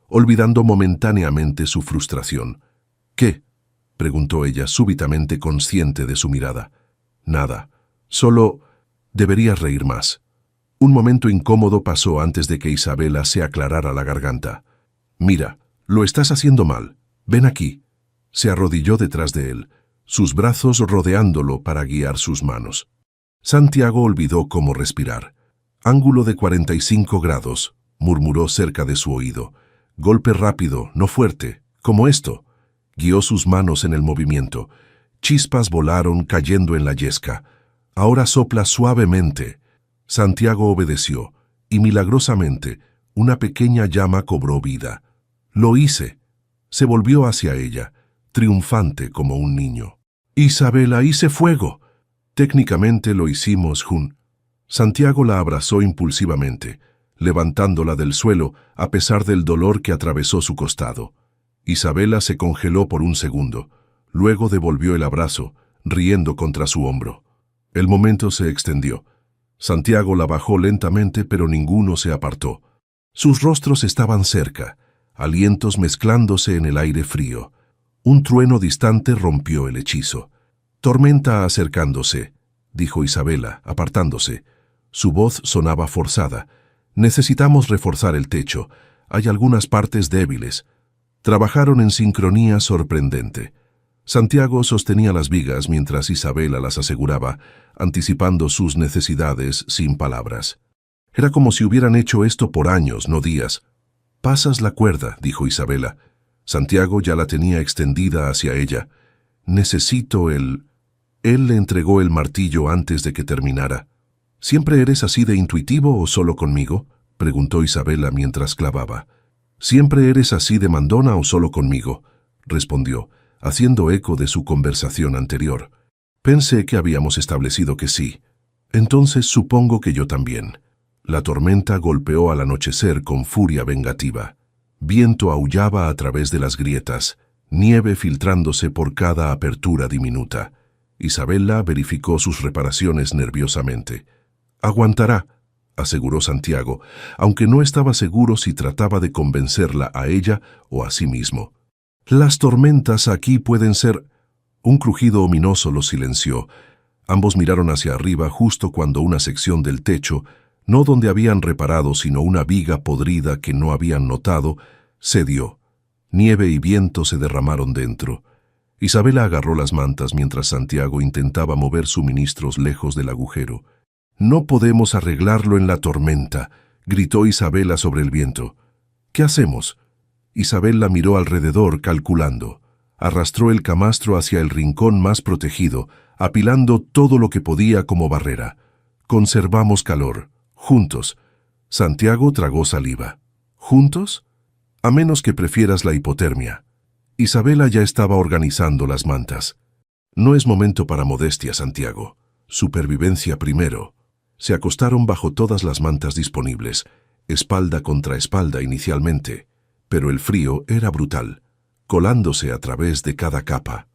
olvidando momentáneamente su frustración. ¿Qué?, preguntó ella, súbitamente consciente de su mirada. Nada, solo deberías reír más. Un momento incómodo pasó antes de que Isabela se aclarara la garganta. Mira, lo estás haciendo mal. Ven aquí. Se arrodilló detrás de él, sus brazos rodeándolo para guiar sus manos. Santiago olvidó cómo respirar. Ángulo de 45 grados, murmuró cerca de su oído. Golpe rápido, no fuerte, como esto. Guió sus manos en el movimiento. Chispas volaron cayendo en la yesca. Ahora sopla suavemente. Santiago obedeció, y milagrosamente, una pequeña llama cobró vida. Lo hice. Se volvió hacia ella, triunfante como un niño. Isabela, hice fuego. Técnicamente lo hicimos, Jun. Santiago la abrazó impulsivamente, levantándola del suelo a pesar del dolor que atravesó su costado. Isabela se congeló por un segundo, luego devolvió el abrazo, riendo contra su hombro. El momento se extendió. Santiago la bajó lentamente, pero ninguno se apartó. Sus rostros estaban cerca, alientos mezclándose en el aire frío. Un trueno distante rompió el hechizo. «Tormenta acercándose», dijo Isabela, apartándose. Su voz sonaba forzada. «Necesitamos reforzar el techo. Hay algunas partes débiles». Trabajaron en sincronía sorprendente. Santiago sostenía las vigas mientras Isabela las aseguraba, anticipando sus necesidades sin palabras. Era como si hubieran hecho esto por años, no días. «Pasas la cuerda», dijo Isabela. Santiago ya la tenía extendida hacia ella. «Necesito el...» Él le entregó el martillo antes de que terminara. «¿Siempre eres así de intuitivo o solo conmigo?», preguntó Isabela mientras clavaba. «¿Siempre eres así de mandona o solo conmigo?», respondió, haciendo eco de su conversación anterior. «Pensé que habíamos establecido que sí. Entonces supongo que yo también». La tormenta golpeó al anochecer con furia vengativa. Viento aullaba a través de las grietas, nieve filtrándose por cada apertura diminuta. Isabela verificó sus reparaciones nerviosamente. «Aguantará», aseguró Santiago, aunque no estaba seguro si trataba de convencerla a ella o a sí mismo. «Las tormentas aquí pueden ser...» Un crujido ominoso los silenció. Ambos miraron hacia arriba justo cuando una sección del techo, no donde habían reparado, sino una viga podrida que no habían notado, cedió. Nieve y viento se derramaron dentro. Isabela agarró las mantas mientras Santiago intentaba mover suministros lejos del agujero. «No podemos arreglarlo en la tormenta», gritó Isabela sobre el viento. «¿Qué hacemos?» Isabela miró alrededor, calculando. Arrastró el camastro hacia el rincón más protegido, apilando todo lo que podía como barrera. «Conservamos calor. Juntos». Santiago tragó saliva. «¿Juntos? A menos que prefieras la hipotermia». Isabela ya estaba organizando las mantas. «No es momento para modestia, Santiago. Supervivencia primero». Se acostaron bajo todas las mantas disponibles, espalda contra espalda inicialmente, pero el frío era brutal, colándose a través de cada capa.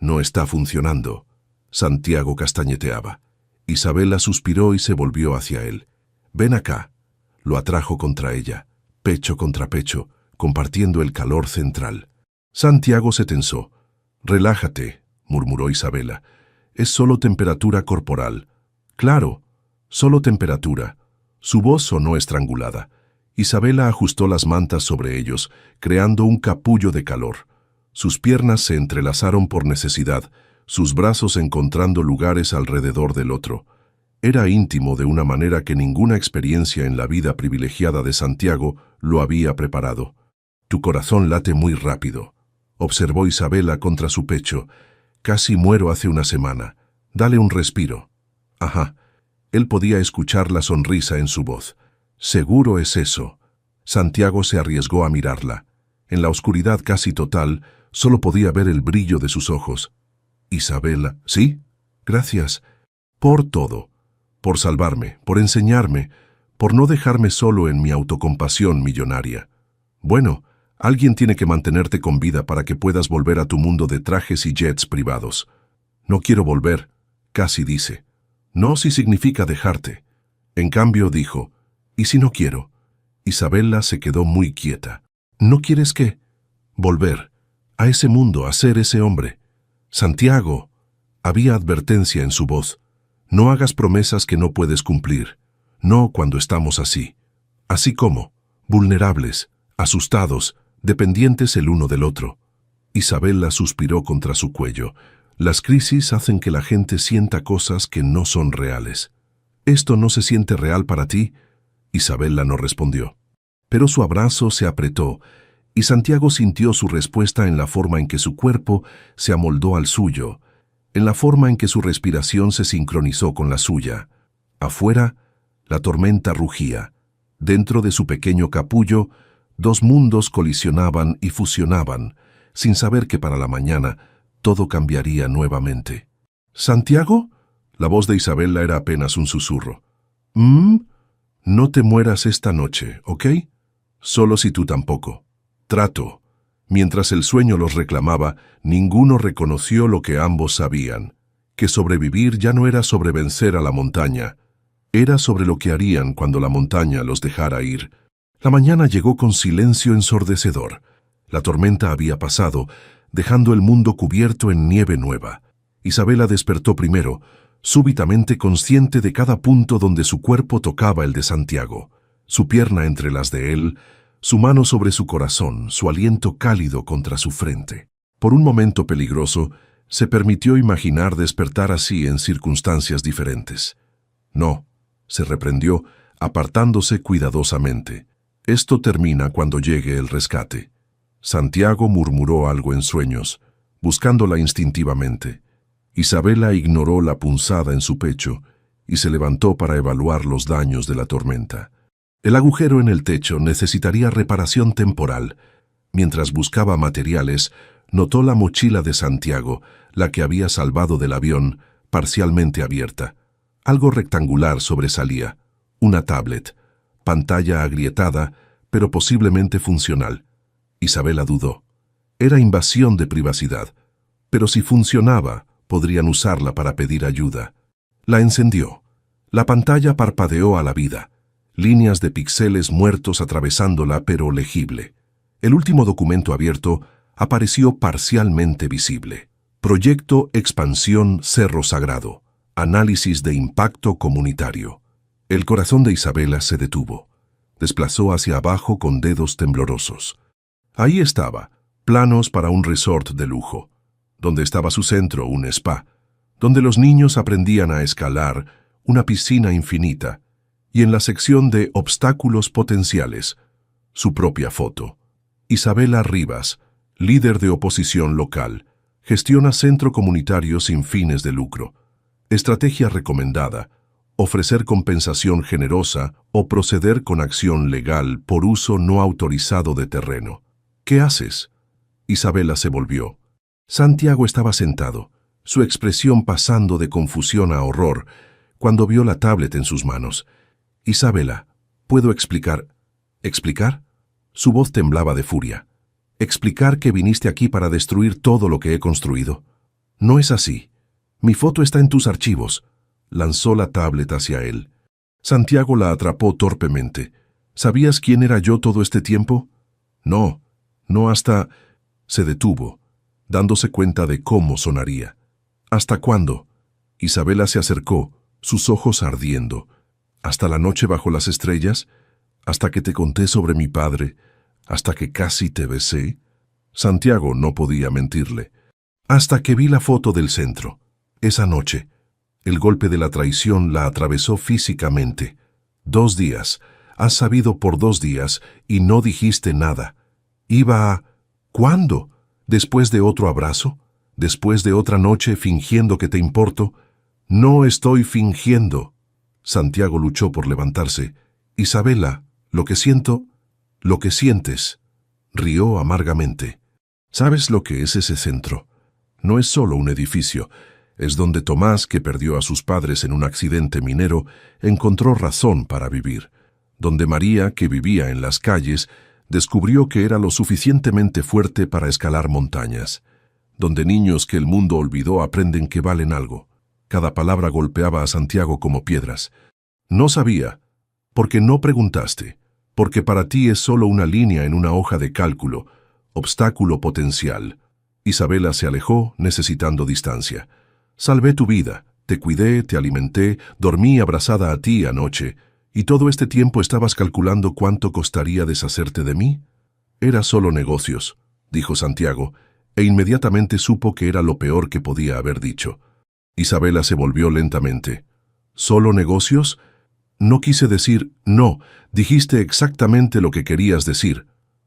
«No está funcionando». Santiago castañeteaba. Isabela suspiró y se volvió hacia él. «Ven acá». Lo atrajo contra ella, pecho contra pecho, compartiendo el calor central. Santiago se tensó. «Relájate», murmuró Isabela. «Es solo temperatura corporal». «Claro, solo temperatura». Su voz sonó estrangulada. Isabela ajustó las mantas sobre ellos, creando un capullo de calor. Sus piernas se entrelazaron por necesidad, sus brazos encontrando lugares alrededor del otro. Era íntimo de una manera que ninguna experiencia en la vida privilegiada de Santiago lo había preparado. «Tu corazón late muy rápido», observó Isabela contra su pecho. «Casi muero hace una semana. Dale un respiro». «Ajá». Él podía escuchar la sonrisa en su voz. «Seguro es eso». Santiago se arriesgó a mirarla. En la oscuridad casi total, solo podía ver el brillo de sus ojos. «Isabela, ¿sí? Gracias. Por todo. Por salvarme, por enseñarme, por no dejarme solo en mi autocompasión millonaria. Bueno, alguien tiene que mantenerte con vida para que puedas volver a tu mundo de trajes y jets privados». «No quiero volver», casi dice. «No si significa dejarte». En cambio dijo, «¿Y si no quiero?» Isabela se quedó muy quieta. «¿No quieres qué?» «Volver. A ese mundo, a ser ese hombre». «Santiago». Había advertencia en su voz. «No hagas promesas que no puedes cumplir. No cuando estamos así. Así como, vulnerables, asustados, dependientes el uno del otro». Isabela suspiró contra su cuello. «Las crisis hacen que la gente sienta cosas que no son reales». «¿Esto no se siente real para ti?» Isabela no respondió. Pero su abrazo se apretó, y Santiago sintió su respuesta en la forma en que su cuerpo se amoldó al suyo, en la forma en que su respiración se sincronizó con la suya. Afuera, la tormenta rugía. Dentro de su pequeño capullo, dos mundos colisionaban y fusionaban, sin saber que para la mañana todo cambiaría nuevamente. «¿Santiago?» La voz de Isabela era apenas un susurro. «No te mueras esta noche, ¿ok? Solo si tú tampoco. Trato». Mientras el sueño los reclamaba, ninguno reconoció lo que ambos sabían, que sobrevivir ya no era sobre vencer a la montaña, era sobre lo que harían cuando la montaña los dejara ir. La mañana llegó con silencio ensordecedor. La tormenta había pasado, dejando el mundo cubierto en nieve nueva. Isabela despertó primero, súbitamente consciente de cada punto donde su cuerpo tocaba el de Santiago, su pierna entre las de él, su mano sobre su corazón, su aliento cálido contra su frente. Por un momento peligroso, se permitió imaginar despertar así en circunstancias diferentes. «No», se reprendió, apartándose cuidadosamente. «Esto termina cuando llegue el rescate». Santiago murmuró algo en sueños, buscándola instintivamente. Isabela ignoró la punzada en su pecho y se levantó para evaluar los daños de la tormenta. El agujero en el techo necesitaría reparación temporal. Mientras buscaba materiales, notó la mochila de Santiago, la que había salvado del avión, parcialmente abierta. Algo rectangular sobresalía, una tablet, pantalla agrietada, pero posiblemente funcional. Isabela dudó. Era invasión de privacidad, pero si funcionaba, podrían usarla para pedir ayuda. La encendió. La pantalla parpadeó a la vida. Líneas de píxeles muertos atravesándola, pero legible. El último documento abierto apareció parcialmente visible. Proyecto Expansión Cerro Sagrado. Análisis de impacto comunitario. El corazón de Isabela se detuvo. Desplazó hacia abajo con dedos temblorosos. Ahí estaba, planos para un resort de lujo, donde estaba su centro, un spa, donde los niños aprendían a escalar, una piscina infinita, y en la sección de obstáculos potenciales, su propia foto. Isabela Rivas, líder de oposición local, gestiona centro comunitario sin fines de lucro. Estrategia recomendada: ofrecer compensación generosa o proceder con acción legal por uso no autorizado de terreno. ¿Qué haces? Isabela se volvió. Santiago estaba sentado, su expresión pasando de confusión a horror, cuando vio la tablet en sus manos. Isabela, ¿puedo explicar? ¿Explicar? Su voz temblaba de furia. ¿Explicar que viniste aquí para destruir todo lo que he construido? No es así. Mi foto está en tus archivos. Lanzó la tablet hacia él. Santiago la atrapó torpemente. ¿Sabías quién era yo todo este tiempo? No, no hasta... Se detuvo, dándose cuenta de cómo sonaría. ¿Hasta cuándo? Isabela se acercó, sus ojos ardiendo. ¿Hasta la noche bajo las estrellas? ¿Hasta que te conté sobre mi padre? ¿Hasta que casi te besé? Santiago no podía mentirle. Hasta que vi la foto del centro. Esa noche. El golpe de la traición la atravesó físicamente. 2 días. Has sabido por 2 días y no dijiste nada. Iba a... ¿Cuándo? ¿Después de otro abrazo? ¿Después de otra noche fingiendo que te importo? No estoy fingiendo. Santiago luchó por levantarse. Isabela, lo que siento, lo que sientes. Rió amargamente. ¿Sabes lo que es ese centro? No es solo un edificio. Es donde Tomás, que perdió a sus padres en un accidente minero, encontró razón para vivir. Donde María, que vivía en las calles, descubrió que era lo suficientemente fuerte para escalar montañas. Donde niños que el mundo olvidó aprenden que valen algo. Cada palabra golpeaba a Santiago como piedras. No sabía, porque no preguntaste, porque para ti es solo una línea en una hoja de cálculo, obstáculo potencial. Isabela se alejó, necesitando distancia. Salvé tu vida, te cuidé, te alimenté, dormí abrazada a ti anoche, ¿y todo este tiempo estabas calculando cuánto costaría deshacerte de mí? Era solo negocios, dijo Santiago, e inmediatamente supo que era lo peor que podía haber dicho. Isabela se volvió lentamente. ¿Solo negocios? No quise decir no, dijiste exactamente lo que querías decir.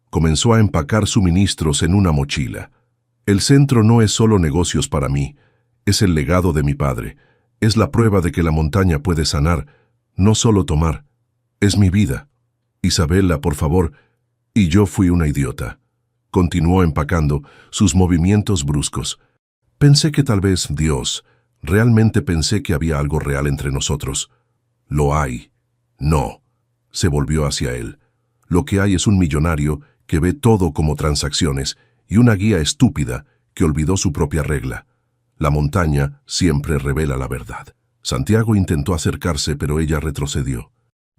Comenzó a empacar suministros en una mochila. El centro no es solo negocios para mí, es el legado de mi padre, es la prueba de que la montaña puede sanar, no solo tomar, es mi vida. Isabela, por favor, y yo fui una idiota. Continuó empacando, sus movimientos bruscos. Pensé que tal vez Dios, realmente pensé que había algo real entre nosotros. Lo hay. No. Se volvió hacia él. Lo que hay es un millonario que ve todo como transacciones y una guía estúpida que olvidó su propia regla. La montaña siempre revela la verdad. Santiago intentó acercarse, pero ella retrocedió.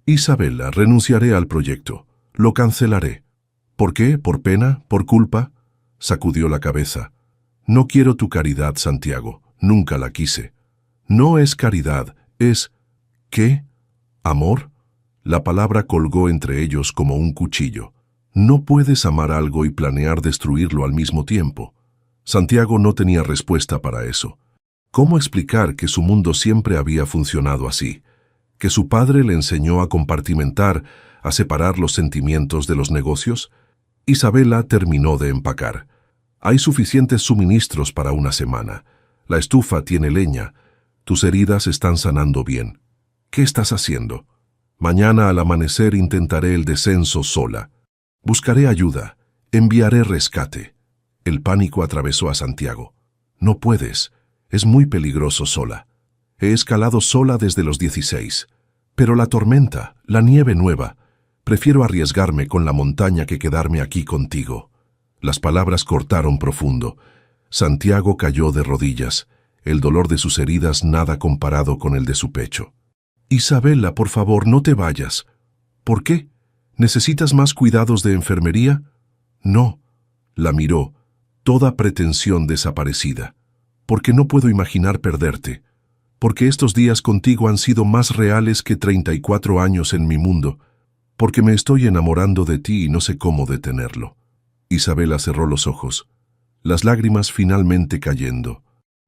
Isabela, renunciaré al proyecto. Lo cancelaré. ¿Por qué? ¿Por pena? ¿Por culpa? Sacudió la cabeza. No quiero tu caridad, Santiago. Nunca la quise. No es caridad, es... ¿Qué? ¿Amor? La palabra colgó entre ellos como un cuchillo. No puedes amar algo y planear destruirlo al mismo tiempo. Santiago no tenía respuesta para eso. ¿Cómo explicar que su mundo siempre había funcionado así? ¿Que su padre le enseñó a compartimentar, a separar los sentimientos de los negocios? Isabela terminó de empacar. Hay suficientes suministros para una semana. La estufa tiene leña. Tus heridas están sanando bien. ¿Qué estás haciendo? Mañana al amanecer intentaré el descenso sola. Buscaré ayuda. Enviaré rescate. El pánico atravesó a Santiago. No puedes. Es muy peligroso sola. He escalado sola desde los 16. Pero la tormenta, la nieve nueva. Prefiero arriesgarme con la montaña que quedarme aquí contigo. Las palabras cortaron profundo. Santiago cayó de rodillas. El dolor de sus heridas nada comparado con el de su pecho. Isabela, por favor, no te vayas. ¿Por qué? ¿Necesitas más cuidados de enfermería? No. La miró, toda pretensión desaparecida. Porque no puedo imaginar perderte. porque estos días contigo han sido más reales que 34 años en mi mundo, porque me estoy enamorando de ti y no sé cómo detenerlo. Isabela cerró los ojos, las lágrimas finalmente cayendo.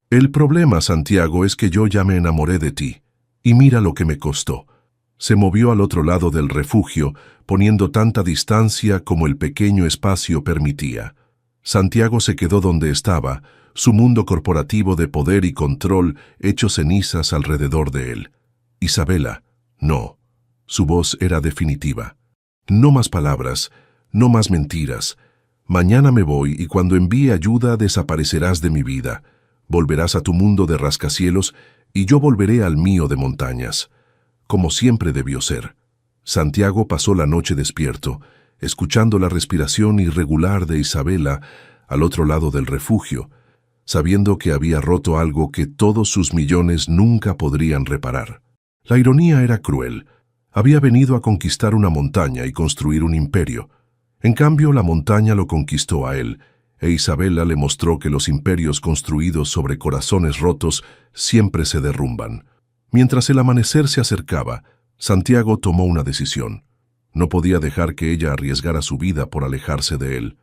El problema, Santiago, es que yo ya me enamoré de ti, y mira lo que me costó. Se movió al otro lado del refugio, poniendo tanta distancia como el pequeño espacio permitía. Santiago se quedó donde estaba, su mundo corporativo de poder y control hecho cenizas alrededor de él. Isabela, no. Su voz era definitiva. No más palabras, no más mentiras. Mañana me voy y cuando envíe ayuda desaparecerás de mi vida. Volverás a tu mundo de rascacielos y yo volveré al mío de montañas. Como siempre debió ser. Santiago pasó la noche despierto, escuchando la respiración irregular de Isabela al otro lado del refugio, sabiendo que había roto algo que todos sus millones nunca podrían reparar. La ironía era cruel. Había venido a conquistar una montaña y construir un imperio. En cambio, la montaña lo conquistó a él, e Isabela le mostró que los imperios construidos sobre corazones rotos siempre se derrumban. Mientras el amanecer se acercaba, Santiago tomó una decisión. No podía dejar que ella arriesgara su vida por alejarse de él.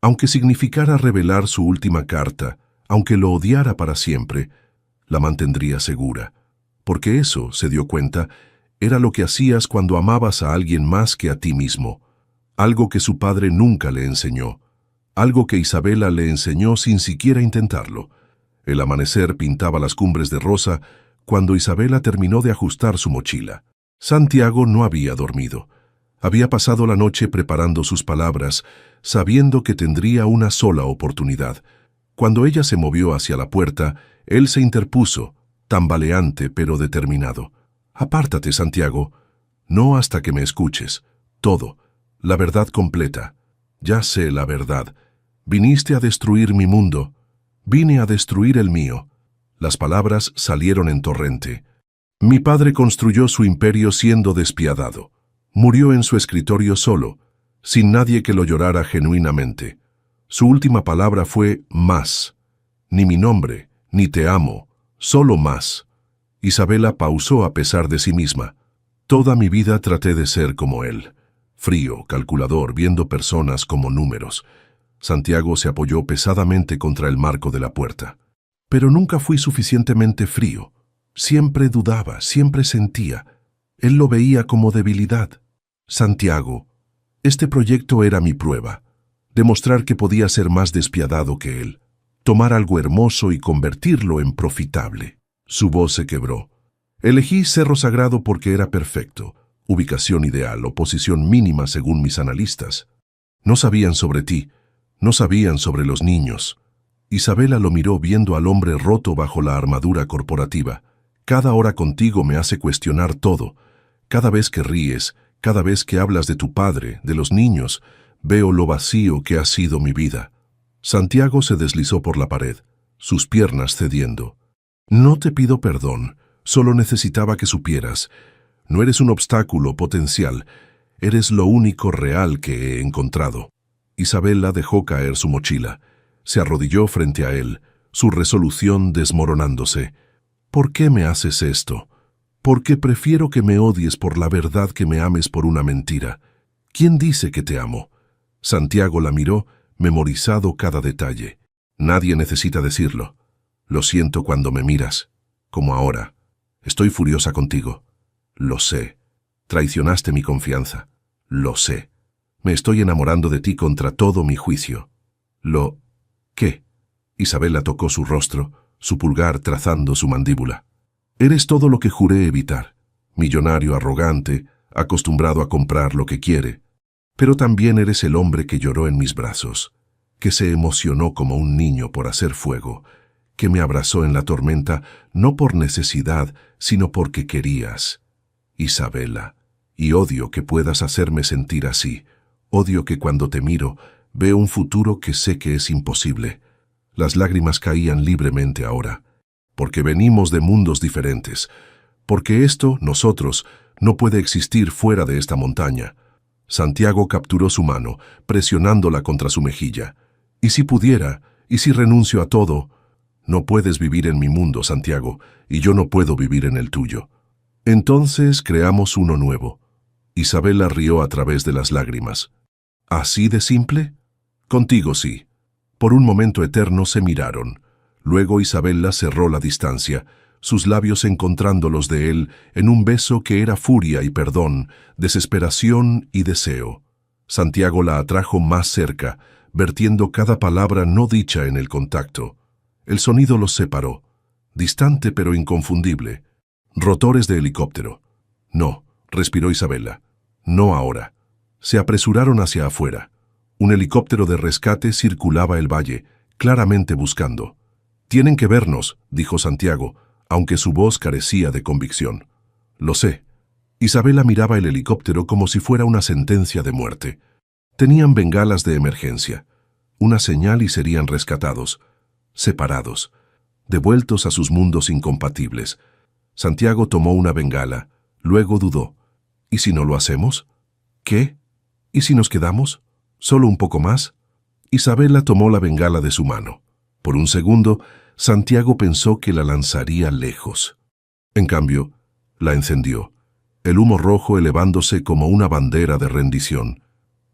Aunque significara revelar su última carta, aunque lo odiara para siempre, la mantendría segura. Porque eso, se dio cuenta, era lo que hacías cuando amabas a alguien más que a ti mismo. Algo que su padre nunca le enseñó. Algo que Isabela le enseñó sin siquiera intentarlo. El amanecer pintaba las cumbres de rosa cuando Isabela terminó de ajustar su mochila. Santiago no había dormido. Había pasado la noche preparando sus palabras, sabiendo que tendría una sola oportunidad. Cuando ella se movió hacia la puerta, él se interpuso, tambaleante pero determinado. «Apártate, Santiago. No hasta que me escuches. Todo. La verdad completa. Ya sé la verdad. Viniste a destruir mi mundo. Vine a destruir el mío». Las palabras salieron en torrente. «Mi padre construyó su imperio siendo despiadado. Murió en su escritorio solo, sin nadie que lo llorara genuinamente. Su última palabra fue más. Ni mi nombre, ni te amo, solo más». Isabela pausó a pesar de sí misma. «Toda mi vida traté de ser como él. Frío, calculador, viendo personas como números». Santiago se apoyó pesadamente contra el marco de la puerta. «Pero nunca fui suficientemente frío. Siempre dudaba, siempre sentía. Él lo veía como debilidad. Santiago, este proyecto era mi prueba. Demostrar que podía ser más despiadado que él. Tomar algo hermoso y convertirlo en profitable». Su voz se quebró. «Elegí Cerro Sagrado porque era perfecto. Ubicación ideal, oposición mínima según mis analistas. No sabían sobre ti, no sabían sobre los niños». Isabela lo miró viendo al hombre roto bajo la armadura corporativa. «Cada hora contigo me hace cuestionar todo. Cada vez que ríes, cada vez que hablas de tu padre, de los niños, veo lo vacío que ha sido mi vida». Santiago se deslizó por la pared, sus piernas cediendo. «No te pido perdón, solo necesitaba que supieras. No eres un obstáculo potencial, eres lo único real que he encontrado». Isabela dejó caer su mochila. Se arrodilló frente a él, su resolución desmoronándose. «¿Por qué me haces esto? Porque prefiero que me odies por la verdad que me ames por una mentira. ¿Quién dice que te amo?» Santiago la miró, memorizado cada detalle. «Nadie necesita decirlo. Lo siento cuando me miras, como ahora. Estoy furiosa contigo. Lo sé. Traicionaste mi confianza. Lo sé. Me estoy enamorando de ti contra todo mi juicio. ¿Qué?» Isabela tocó su rostro, su pulgar trazando su mandíbula. «Eres todo lo que juré evitar. Millonario arrogante, acostumbrado a comprar lo que quiere. Pero también eres el hombre que lloró en mis brazos, que se emocionó como un niño por hacer fuego, que me abrazó en la tormenta no por necesidad, sino porque querías. Isabela, y odio que puedas hacerme sentir así. Odio que cuando te miro veo un futuro que sé que es imposible». Las lágrimas caían libremente ahora. «Porque venimos de mundos diferentes. Porque esto, nosotros, no puede existir fuera de esta montaña». Santiago capturó su mano, presionándola contra su mejilla. «¿Y si pudiera? ¿Y si renuncio a todo?» No puedes vivir en mi mundo, Santiago, y yo no puedo vivir en el tuyo. Entonces creamos uno nuevo. Isabela rió a través de las lágrimas. ¿Así de simple? Contigo sí. Por un momento eterno se miraron. Luego Isabela cerró la distancia, sus labios encontrando los de él en un beso que era furia y perdón, desesperación y deseo. Santiago la atrajo más cerca, vertiendo cada palabra no dicha en el contacto. El sonido los separó, distante pero inconfundible. Rotores de helicóptero. No, respiró Isabela. No ahora. Se apresuraron hacia afuera. Un helicóptero de rescate circulaba el valle, claramente buscando. «Tienen que vernos», dijo Santiago, aunque su voz carecía de convicción. «Lo sé». Isabela miraba el helicóptero como si fuera una sentencia de muerte. Tenían bengalas de emergencia. Una señal y serían rescatados, separados, devueltos a sus mundos incompatibles. Santiago tomó una bengala, luego dudó. ¿Y si no lo hacemos? ¿Qué? ¿Y si nos quedamos? ¿Solo un poco más? Isabela tomó la bengala de su mano. Por un segundo, Santiago pensó que la lanzaría lejos. En cambio, la encendió, el humo rojo elevándose como una bandera de rendición.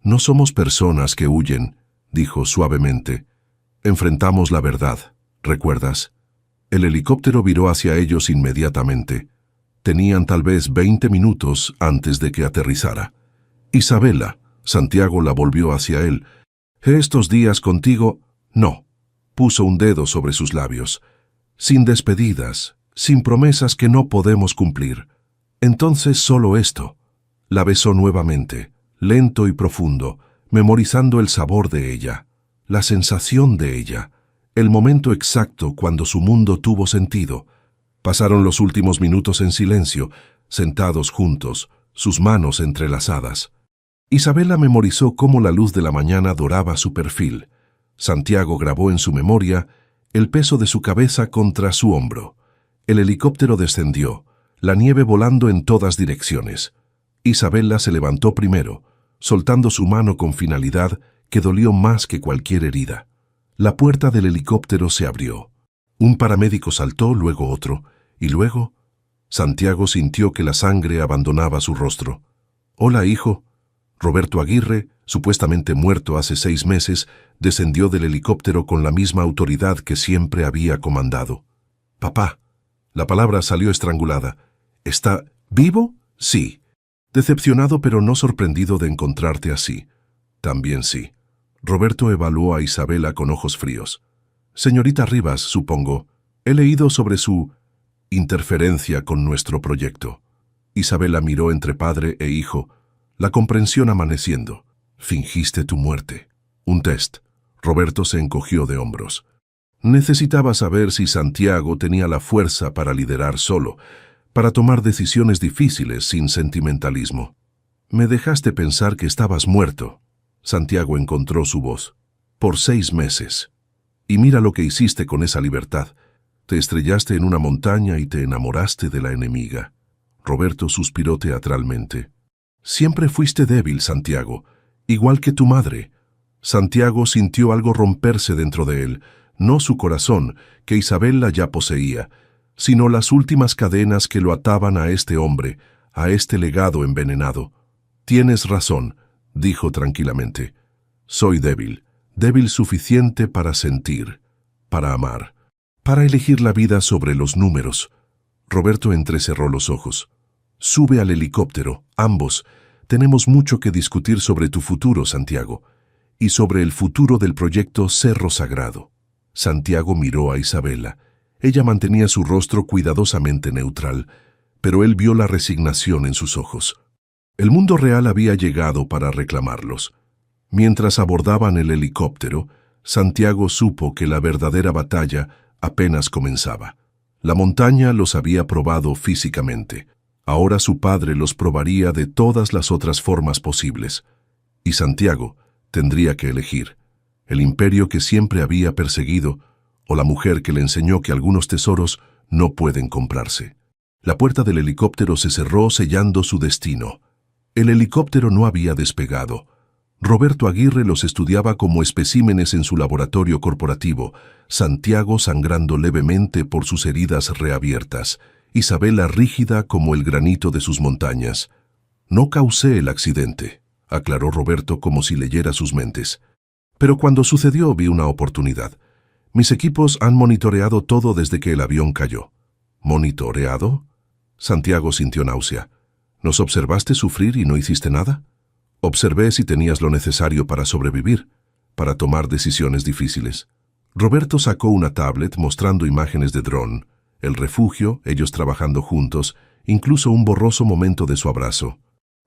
«No somos personas que huyen», dijo suavemente. «Enfrentamos la verdad, ¿recuerdas?» El helicóptero viró hacia ellos inmediatamente. Tenían tal vez 20 minutos antes de que aterrizara. «Isabela», Santiago la volvió hacia él. «Estos días contigo...» «No», puso un dedo sobre sus labios. «Sin despedidas, sin promesas que no podemos cumplir. Entonces solo esto». La besó nuevamente, lento y profundo, memorizando el sabor de ella, la sensación de ella, el momento exacto cuando su mundo tuvo sentido. Pasaron los últimos minutos en silencio, sentados juntos, sus manos entrelazadas. Isabela memorizó cómo la luz de la mañana doraba su perfil. Santiago grabó en su memoria el peso de su cabeza contra su hombro. El helicóptero descendió, la nieve volando en todas direcciones. Isabela se levantó primero, soltando su mano con finalidad que dolió más que cualquier herida. La puerta del helicóptero se abrió. Un paramédico saltó, luego otro, y luego Santiago sintió que la sangre abandonaba su rostro. «Hola, hijo». Roberto Aguirre, supuestamente muerto hace 6 meses, descendió del helicóptero con la misma autoridad que siempre había comandado. «Papá». La palabra salió estrangulada. «¿Está vivo?» «Sí». «Decepcionado pero no sorprendido de encontrarte así». «También sí». Roberto evaluó a Isabela con ojos fríos. «Señorita Rivas, supongo. He leído sobre su interferencia con nuestro proyecto». Isabela miró entre padre e hijo, la comprensión amaneciendo. «Fingiste tu muerte». «Un test». Roberto se encogió de hombros. Necesitaba saber si Santiago tenía la fuerza para liderar solo, para tomar decisiones difíciles sin sentimentalismo. «Me dejaste pensar que estabas muerto». Santiago encontró su voz. «Por 6 meses. Y mira lo que hiciste con esa libertad. Te estrellaste en una montaña y te enamoraste de la enemiga». Roberto suspiró teatralmente. «Siempre fuiste débil, Santiago, igual que tu madre». Santiago sintió algo romperse dentro de él, no su corazón, que Isabela ya poseía, sino las últimas cadenas que lo ataban a este hombre, a este legado envenenado. «Tienes razón», dijo tranquilamente. «Soy débil, débil suficiente para sentir, para amar, para elegir la vida sobre los números». Roberto entrecerró los ojos. «Sube al helicóptero, ambos. Tenemos mucho que discutir sobre tu futuro, Santiago, y sobre el futuro del proyecto Cerro Sagrado». Santiago miró a Isabela. Ella mantenía su rostro cuidadosamente neutral, pero él vio la resignación en sus ojos. El mundo real había llegado para reclamarlos. Mientras abordaban el helicóptero, Santiago supo que la verdadera batalla apenas comenzaba. La montaña los había probado físicamente. Ahora su padre los probaría de todas las otras formas posibles. Y Santiago tendría que elegir: el imperio que siempre había perseguido o la mujer que le enseñó que algunos tesoros no pueden comprarse. La puerta del helicóptero se cerró sellando su destino. El helicóptero no había despegado. Roberto Aguirre los estudiaba como especímenes en su laboratorio corporativo, Santiago sangrando levemente por sus heridas reabiertas, Isabela rígida como el granito de sus montañas. No causé el accidente, aclaró Roberto como si leyera sus mentes. Pero cuando sucedió vi una oportunidad. Mis equipos han monitoreado todo desde que el avión cayó. ¿Monitoreado? Santiago sintió náusea. ¿Nos observaste sufrir y no hiciste nada? Observé si tenías lo necesario para sobrevivir, para tomar decisiones difíciles. Roberto sacó una tablet mostrando imágenes de dron, el refugio, ellos trabajando juntos, incluso un borroso momento de su abrazo.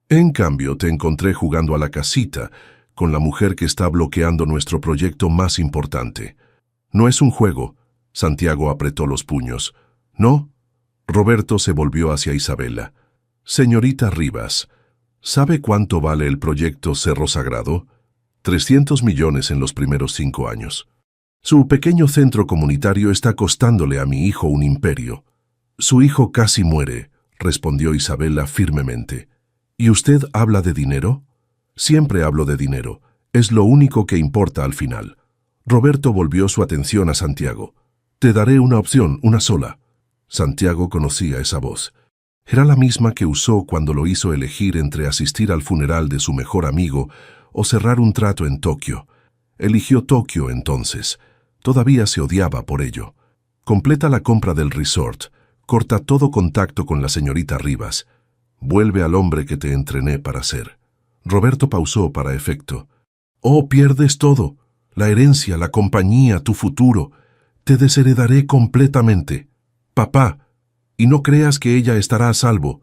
En cambio, te encontré jugando a la casita, con la mujer que está bloqueando nuestro proyecto más importante. No es un juego. Santiago apretó los puños. ¿No? Roberto se volvió hacia Isabela. Señorita Rivas, ¿sabe cuánto vale el proyecto Cerro Sagrado? 300 millones en los primeros 5 años. Su pequeño centro comunitario está costándole a mi hijo un imperio. Su hijo casi muere, respondió Isabela firmemente. ¿Y usted habla de dinero? Siempre hablo de dinero. Es lo único que importa al final. Roberto volvió su atención a Santiago. Te daré una opción, una sola. Santiago conocía esa voz. Era la misma que usó cuando lo hizo elegir entre asistir al funeral de su mejor amigo o cerrar un trato en Tokio. Eligió Tokio entonces. Todavía se odiaba por ello. Completa la compra del resort. Corta todo contacto con la señorita Rivas. Vuelve al hombre que te entrené para ser. Roberto pausó para efecto. Oh, pierdes todo. La herencia, la compañía, tu futuro. Te desheredaré completamente. Papá, y no creas que ella estará a salvo.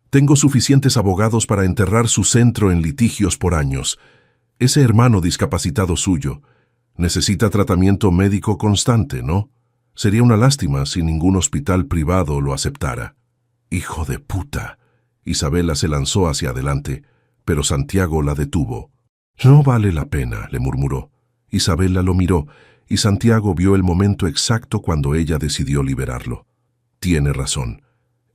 Tengo suficientes abogados para enterrar su centro en litigios por años. Ese hermano discapacitado suyo necesita tratamiento médico constante, ¿no? Sería una lástima si ningún hospital privado lo aceptara. Hijo de puta. Isabela se lanzó hacia adelante, pero Santiago la detuvo. No vale la pena, le murmuró. Isabela lo miró, y Santiago vio el momento exacto cuando ella decidió liberarlo. Tiene razón.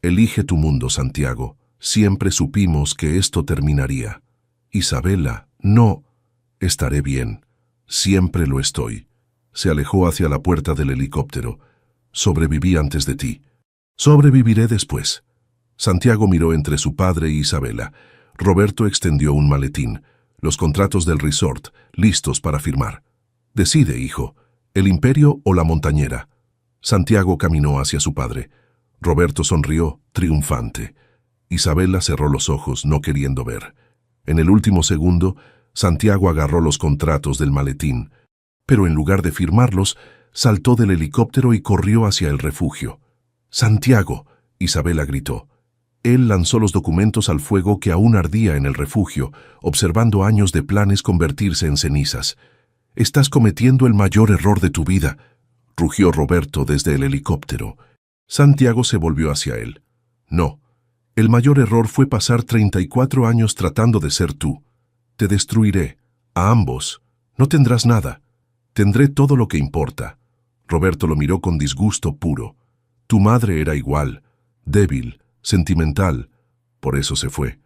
Elige tu mundo, Santiago. Siempre supimos que esto terminaría. Isabela, no. Estaré bien. Siempre lo estoy. Se alejó hacia la puerta del helicóptero. Sobreviví antes de ti. Sobreviviré después. Santiago miró entre su padre y Isabela. Roberto extendió un maletín. Los contratos del resort, listos para firmar. Decide, hijo, ¿el imperio o la montañera? Santiago caminó hacia su padre. Roberto sonrió, triunfante. Isabela cerró los ojos, no queriendo ver. En el último segundo, Santiago agarró los contratos del maletín, pero en lugar de firmarlos, saltó del helicóptero y corrió hacia el refugio. ¡Santiago!, Isabela gritó. Él lanzó los documentos al fuego que aún ardía en el refugio, observando años de planes convertirse en cenizas. «Estás cometiendo el mayor error de tu vida», rugió Roberto desde el helicóptero. Santiago se volvió hacia él. «No, el mayor error fue pasar 34 años tratando de ser tú. Te destruiré, a ambos. No tendrás nada. Tendré todo lo que importa». Roberto lo miró con disgusto puro. «Tu madre era igual, débil, sentimental. Por eso se fue.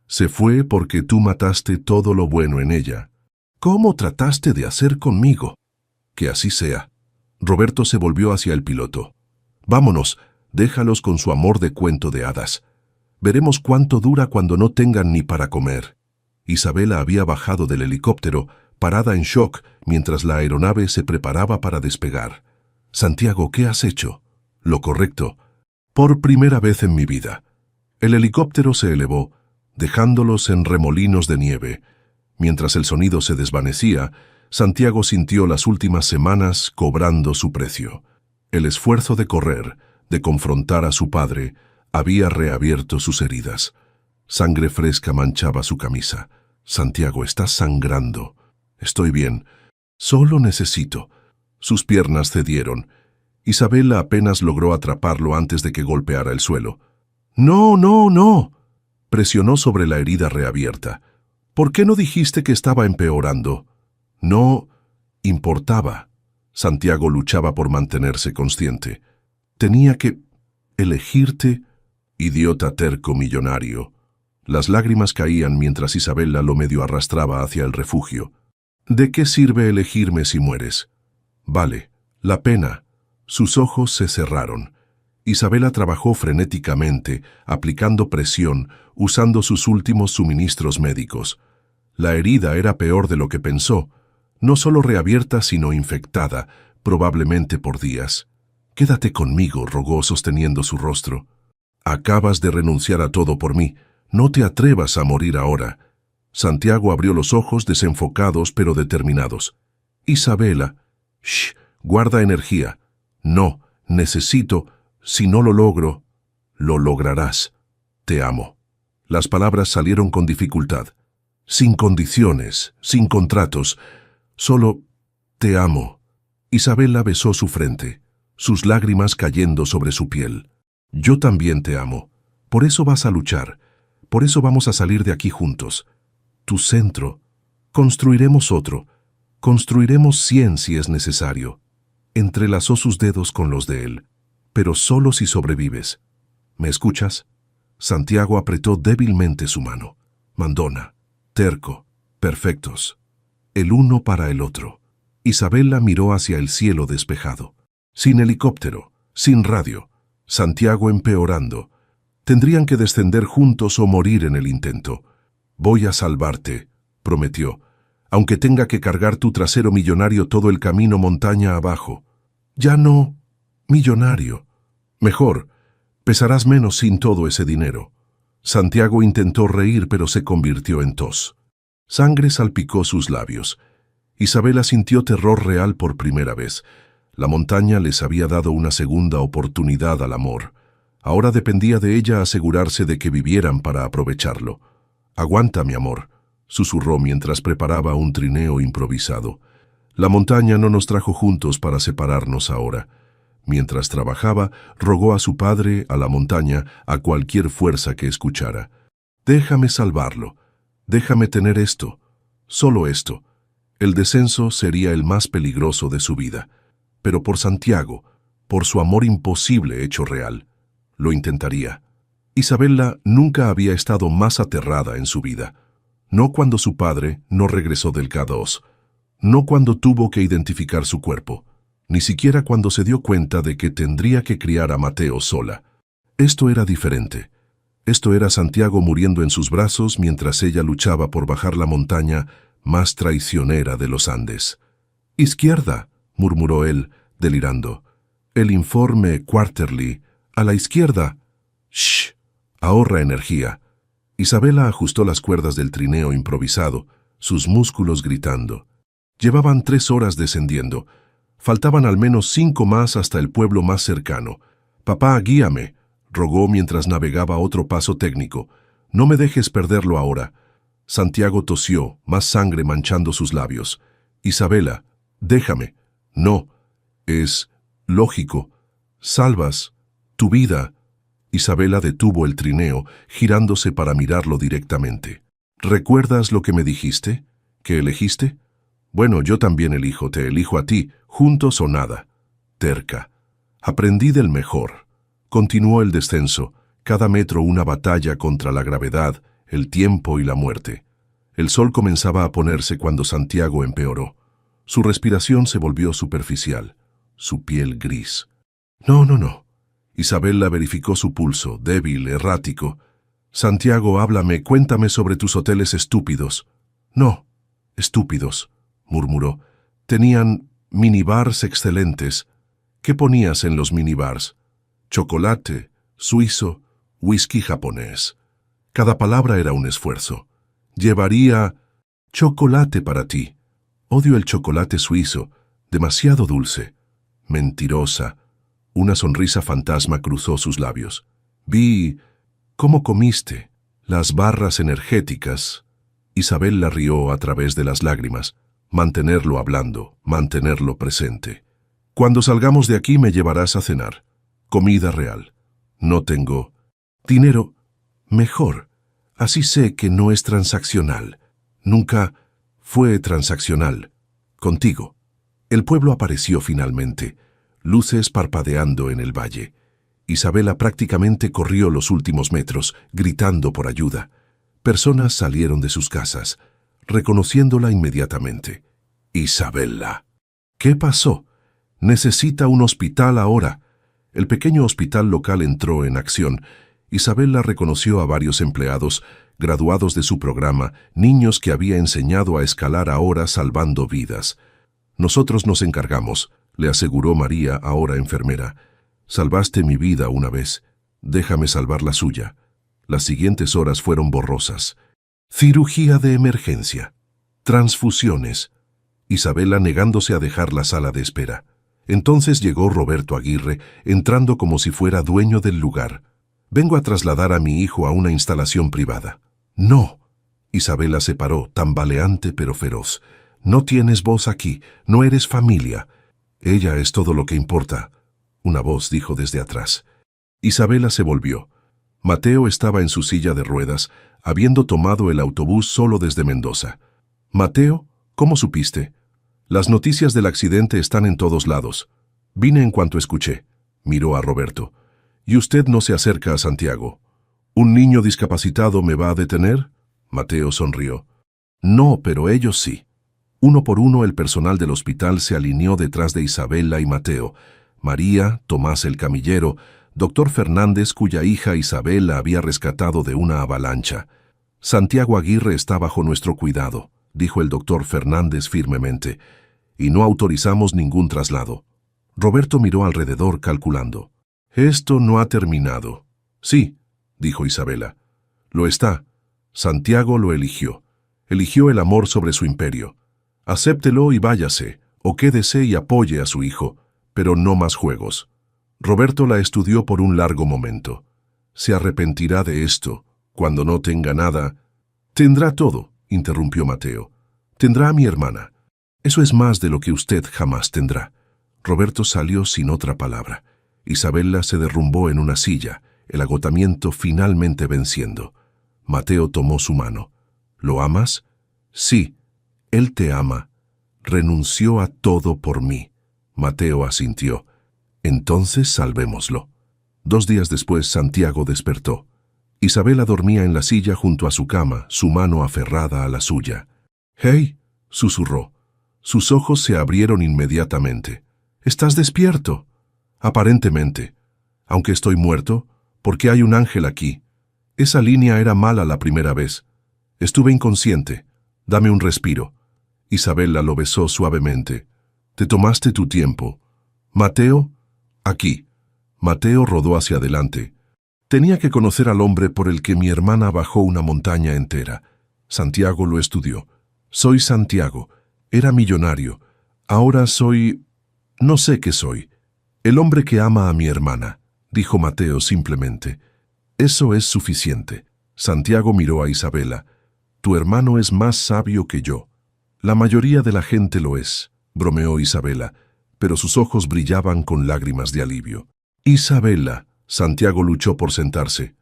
Se fue porque tú mataste todo lo bueno en ella. ¿Cómo trataste de hacer conmigo? Que así sea». Roberto se volvió hacia el piloto. «Vámonos, déjalos con su amor de cuento de hadas. Veremos cuánto dura cuando no tengan ni para comer». Isabela había bajado del helicóptero, parada en shock, mientras la aeronave se preparaba para despegar. «Santiago, ¿qué has hecho?» «Lo correcto. Por primera vez en mi vida». El helicóptero se elevó, dejándolos en remolinos de nieve. Mientras el sonido se desvanecía, Santiago sintió las últimas semanas cobrando su precio. El esfuerzo de correr, de confrontar a su padre, había reabierto sus heridas. Sangre fresca manchaba su camisa. «Santiago, estás sangrando». «Estoy bien. Solo necesito». Sus piernas cedieron. Isabela apenas logró atraparlo antes de que golpeara el suelo. «No, no, no». Presionó sobre la herida reabierta. «¿Por qué no dijiste que estaba empeorando?» «No importaba». Santiago luchaba por mantenerse consciente. «Tenía que elegirte, idiota terco millonario». Las lágrimas caían mientras Isabela lo medio arrastraba hacia el refugio. ¿De qué sirve elegirme si mueres? Vale, la pena. Sus ojos se cerraron. Isabela trabajó frenéticamente, aplicando presión, usando sus últimos suministros médicos. La herida era peor de lo que pensó, no solo reabierta sino infectada, probablemente por días. «Quédate conmigo», rogó sosteniendo su rostro. «Acabas de renunciar a todo por mí. No te atrevas a morir ahora». Santiago abrió los ojos desenfocados pero determinados. «Isabela, shh, guarda energía. No, necesito, si no lo logro, lo lograrás. Te amo». Las palabras salieron con dificultad. Sin condiciones, sin contratos, solo te amo. Isabela besó su frente, sus lágrimas cayendo sobre su piel. Yo también te amo. Por eso vas a luchar. Por eso vamos a salir de aquí juntos. Tu centro. Construiremos otro. Construiremos 100 si es necesario. Entrelazó sus dedos con los de él. Pero solo si sobrevives. ¿Me escuchas? Santiago apretó débilmente su mano. Mandona, terco, perfectos. El uno para el otro. Isabela miró hacia el cielo despejado. Sin helicóptero, sin radio. Santiago empeorando. Tendrían que descender juntos o morir en el intento. Voy a salvarte, prometió, aunque tenga que cargar tu trasero millonario todo el camino montaña abajo. Ya no millonario. Mejor, pesarás menos sin todo ese dinero. Santiago intentó reír, pero se convirtió en tos. Sangre salpicó sus labios. Isabela sintió terror real por primera vez. La montaña les había dado una segunda oportunidad al amor. Ahora dependía de ella asegurarse de que vivieran para aprovecharlo. «Aguanta, mi amor», susurró mientras preparaba un trineo improvisado. La montaña no nos trajo juntos para separarnos ahora. Mientras trabajaba, rogó a su padre, a la montaña, a cualquier fuerza que escuchara. «Déjame salvarlo. Déjame tener esto. Solo esto». El descenso sería el más peligroso de su vida. Pero por Santiago, por su amor imposible hecho real, lo intentaría. Isabela nunca había estado más aterrada en su vida. No cuando su padre no regresó del K2, no cuando tuvo que identificar su cuerpo, ni siquiera cuando se dio cuenta de que tendría que criar a Mateo sola. Esto era diferente. Esto era Santiago muriendo en sus brazos mientras ella luchaba por bajar la montaña más traicionera de los Andes. «Izquierda», murmuró él, delirando. «El informe Quarterly. A la izquierda». «Shh. Ahorra energía». Isabela ajustó las cuerdas del trineo improvisado, sus músculos gritando. Llevaban 3 horas descendiendo. Faltaban al menos 5 más hasta el pueblo más cercano. «Papá, guíame», rogó mientras navegaba otro paso técnico. «No me dejes perderlo ahora». Santiago tosió, más sangre manchando sus labios. «Isabela, déjame». «No. Es lógico. Salvas tu vida». Isabela detuvo el trineo, girándose para mirarlo directamente. «¿Recuerdas lo que me dijiste? ¿Que elegiste? Bueno, yo también elijo, te elijo a ti, juntos o nada». Terca. «Aprendí del mejor». Continuó el descenso, cada metro una batalla contra la gravedad, el tiempo y la muerte. El sol comenzaba a ponerse cuando Santiago empeoró. Su respiración se volvió superficial, su piel gris. «No, no, no». Isabela verificó su pulso, débil, errático. «Santiago, háblame, cuéntame sobre tus hoteles estúpidos». «No, estúpidos», murmuró. «Tenían minibars excelentes». «¿Qué ponías en los minibars?» «Chocolate, suizo, whisky japonés». Cada palabra era un esfuerzo. «Llevaría chocolate para ti». «Odio el chocolate suizo, demasiado dulce». «Mentirosa». Una sonrisa fantasma cruzó sus labios. «Vi cómo comiste las barras energéticas». Isabela rió a través de las lágrimas. «Mantenerlo hablando, mantenerlo presente. Cuando salgamos de aquí me llevarás a cenar. Comida real. No tengo dinero. Mejor. Así sé que no es transaccional. Nunca fue transaccional. Contigo». El pueblo apareció finalmente. Luces parpadeando en el valle. Isabela prácticamente corrió los últimos metros, gritando por ayuda. Personas salieron de sus casas, reconociéndola inmediatamente. Isabella. ¿Qué pasó? Necesita un hospital ahora. El pequeño hospital local entró en acción. Isabella reconoció a varios empleados, graduados de su programa, niños que había enseñado a escalar ahora salvando vidas. Nosotros nos encargamos, le aseguró María, ahora enfermera. Salvaste mi vida una vez. Déjame salvar la suya. Las siguientes horas fueron borrosas. Cirugía de emergencia. Transfusiones. Isabella negándose a dejar la sala de espera. Entonces llegó Roberto Aguirre, entrando como si fuera dueño del lugar. Vengo a trasladar a mi hijo a una instalación privada. No. Isabella se paró, tambaleante pero feroz. No tienes voz aquí, no eres familia. Ella es todo lo que importa. Una voz dijo desde atrás. Isabella se volvió. Mateo estaba en su silla de ruedas, habiendo tomado el autobús solo desde Mendoza. Mateo, ¿cómo supiste? Las noticias del accidente están en todos lados. Vine en cuanto escuché. Miró a Roberto. ¿Y usted no se acerca a Santiago? ¿Un niño discapacitado me va a detener? Mateo sonrió. No, pero ellos sí. Uno por uno el personal del hospital se alineó detrás de Isabella y Mateo. María, Tomás el camillero, doctor Fernández, cuya hija Isabella había rescatado de una avalancha. Santiago Aguirre está bajo nuestro cuidado, dijo el doctor Fernández firmemente, y no autorizamos ningún traslado. Roberto miró alrededor calculando. Esto no ha terminado. Sí, dijo Isabella. Lo está. Santiago lo eligió. Eligió el amor sobre su imperio. Acéptelo y váyase, o quédese y apoye a su hijo, pero no más juegos. Roberto la estudió por un largo momento. Se arrepentirá de esto. Cuando no tenga nada... Tendrá todo, interrumpió Mateo. Tendrá a mi hermana. Eso es más de lo que usted jamás tendrá. Roberto salió sin otra palabra. Isabella se derrumbó en una silla, el agotamiento finalmente venciendo. Mateo tomó su mano. ¿Lo amas? Sí, él te ama. Renunció a todo por mí. Mateo asintió. Entonces salvémoslo. 2 días después Santiago despertó. Isabella dormía en la silla junto a su cama, su mano aferrada a la suya. «¡Hey!», susurró. Sus ojos se abrieron inmediatamente. «¿Estás despierto?» «Aparentemente. Aunque estoy muerto, porque hay un ángel aquí. Esa línea era mala la primera vez. Estuve inconsciente. Dame un respiro». Isabella lo besó suavemente. «Te tomaste tu tiempo. Mateo, aquí». Mateo rodó hacia adelante. Tenía que conocer al hombre por el que mi hermana bajó una montaña entera. Santiago lo estudió. Soy Santiago. Era millonario. Ahora soy... no sé qué soy. El hombre que ama a mi hermana, dijo Mateo simplemente. Eso es suficiente. Santiago miró a Isabella. Tu hermano es más sabio que yo. La mayoría de la gente lo es, bromeó Isabella, pero sus ojos brillaban con lágrimas de alivio. Isabella, Santiago luchó por sentarse.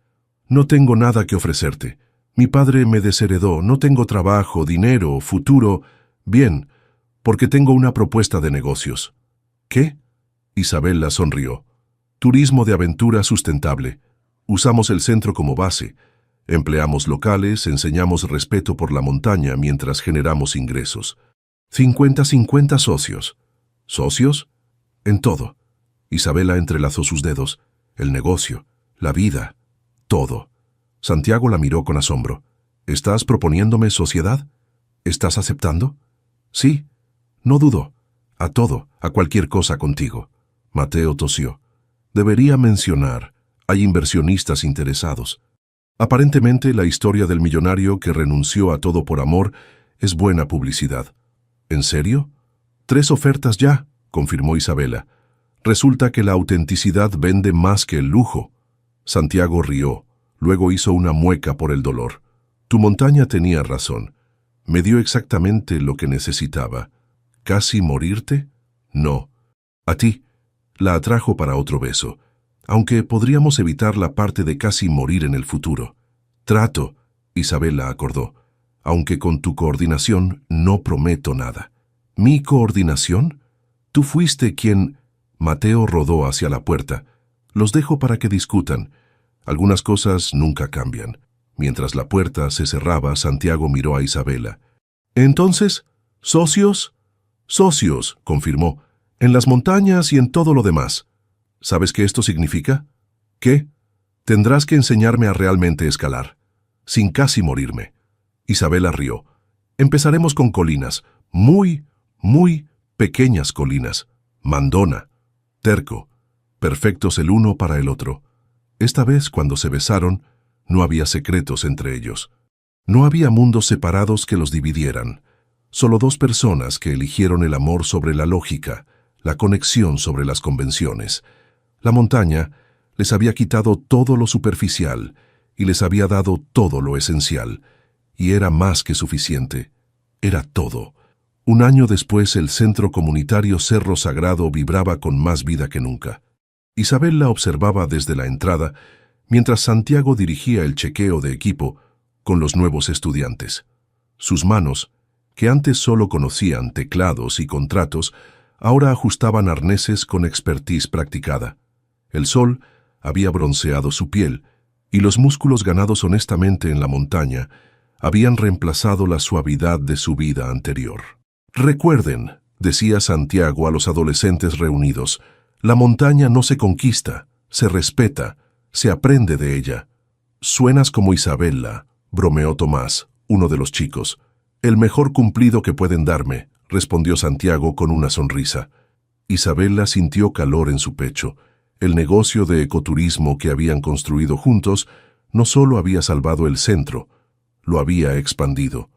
No tengo nada que ofrecerte. Mi padre me desheredó, no tengo trabajo, dinero, futuro. Bien, porque tengo una propuesta de negocios. ¿Qué? Isabella sonrió. Turismo de aventura sustentable. Usamos el centro como base. Empleamos locales, enseñamos respeto por la montaña mientras generamos ingresos. 50-50 socios. ¿Socios? En todo. Isabella entrelazó sus dedos. El negocio, la vida, todo. Santiago la miró con asombro. ¿Estás proponiéndome sociedad? ¿Estás aceptando? Sí. No dudo. A todo, a cualquier cosa contigo. Mateo tosió. Debería mencionar, hay inversionistas interesados. Aparentemente la historia del millonario que renunció a todo por amor es buena publicidad. ¿En serio? 3 ofertas ya, confirmó Isabella. Resulta que la autenticidad vende más que el lujo. Santiago rió, luego hizo una mueca por el dolor. Tu montaña tenía razón. Me dio exactamente lo que necesitaba. ¿Casi morirte? No. A ti. La atrajo para otro beso, aunque podríamos evitar la parte de casi morir en el futuro. Trato, Isabella acordó, aunque con tu coordinación no prometo nada. ¿Mi coordinación? Tú fuiste quien... Mateo rodó hacia la puerta. Los dejo para que discutan. Algunas cosas nunca cambian. Mientras la puerta se cerraba, Santiago miró a Isabela. «Entonces, ¿socios?» «Socios», confirmó, «en las montañas y en todo lo demás. ¿Sabes qué esto significa?» «¿Qué?» «Tendrás que enseñarme a realmente escalar, sin casi morirme». Isabela rió. «Empezaremos con colinas, muy, muy pequeñas colinas. Mandona, terco, perfectos el uno para el otro». Esta vez, cuando se besaron, no había secretos entre ellos. No había mundos separados que los dividieran. Solo dos personas que eligieron el amor sobre la lógica, la conexión sobre las convenciones. La montaña les había quitado todo lo superficial y les había dado todo lo esencial. Y era más que suficiente. Era todo. Un año después, el centro comunitario Cerro Sagrado vibraba con más vida que nunca. Isabel la observaba desde la entrada, mientras Santiago dirigía el chequeo de equipo con los nuevos estudiantes. Sus manos, que antes solo conocían teclados y contratos, ahora ajustaban arneses con expertise practicada. El sol había bronceado su piel, y los músculos ganados honestamente en la montaña habían reemplazado la suavidad de su vida anterior. «Recuerden», decía Santiago a los adolescentes reunidos, «la montaña no se conquista, se respeta, se aprende de ella». «Suenas como Isabela», bromeó Tomás, uno de los chicos. «El mejor cumplido que pueden darme», respondió Santiago con una sonrisa. Isabela sintió calor en su pecho. El negocio de ecoturismo que habían construido juntos no solo había salvado el centro, lo había expandido.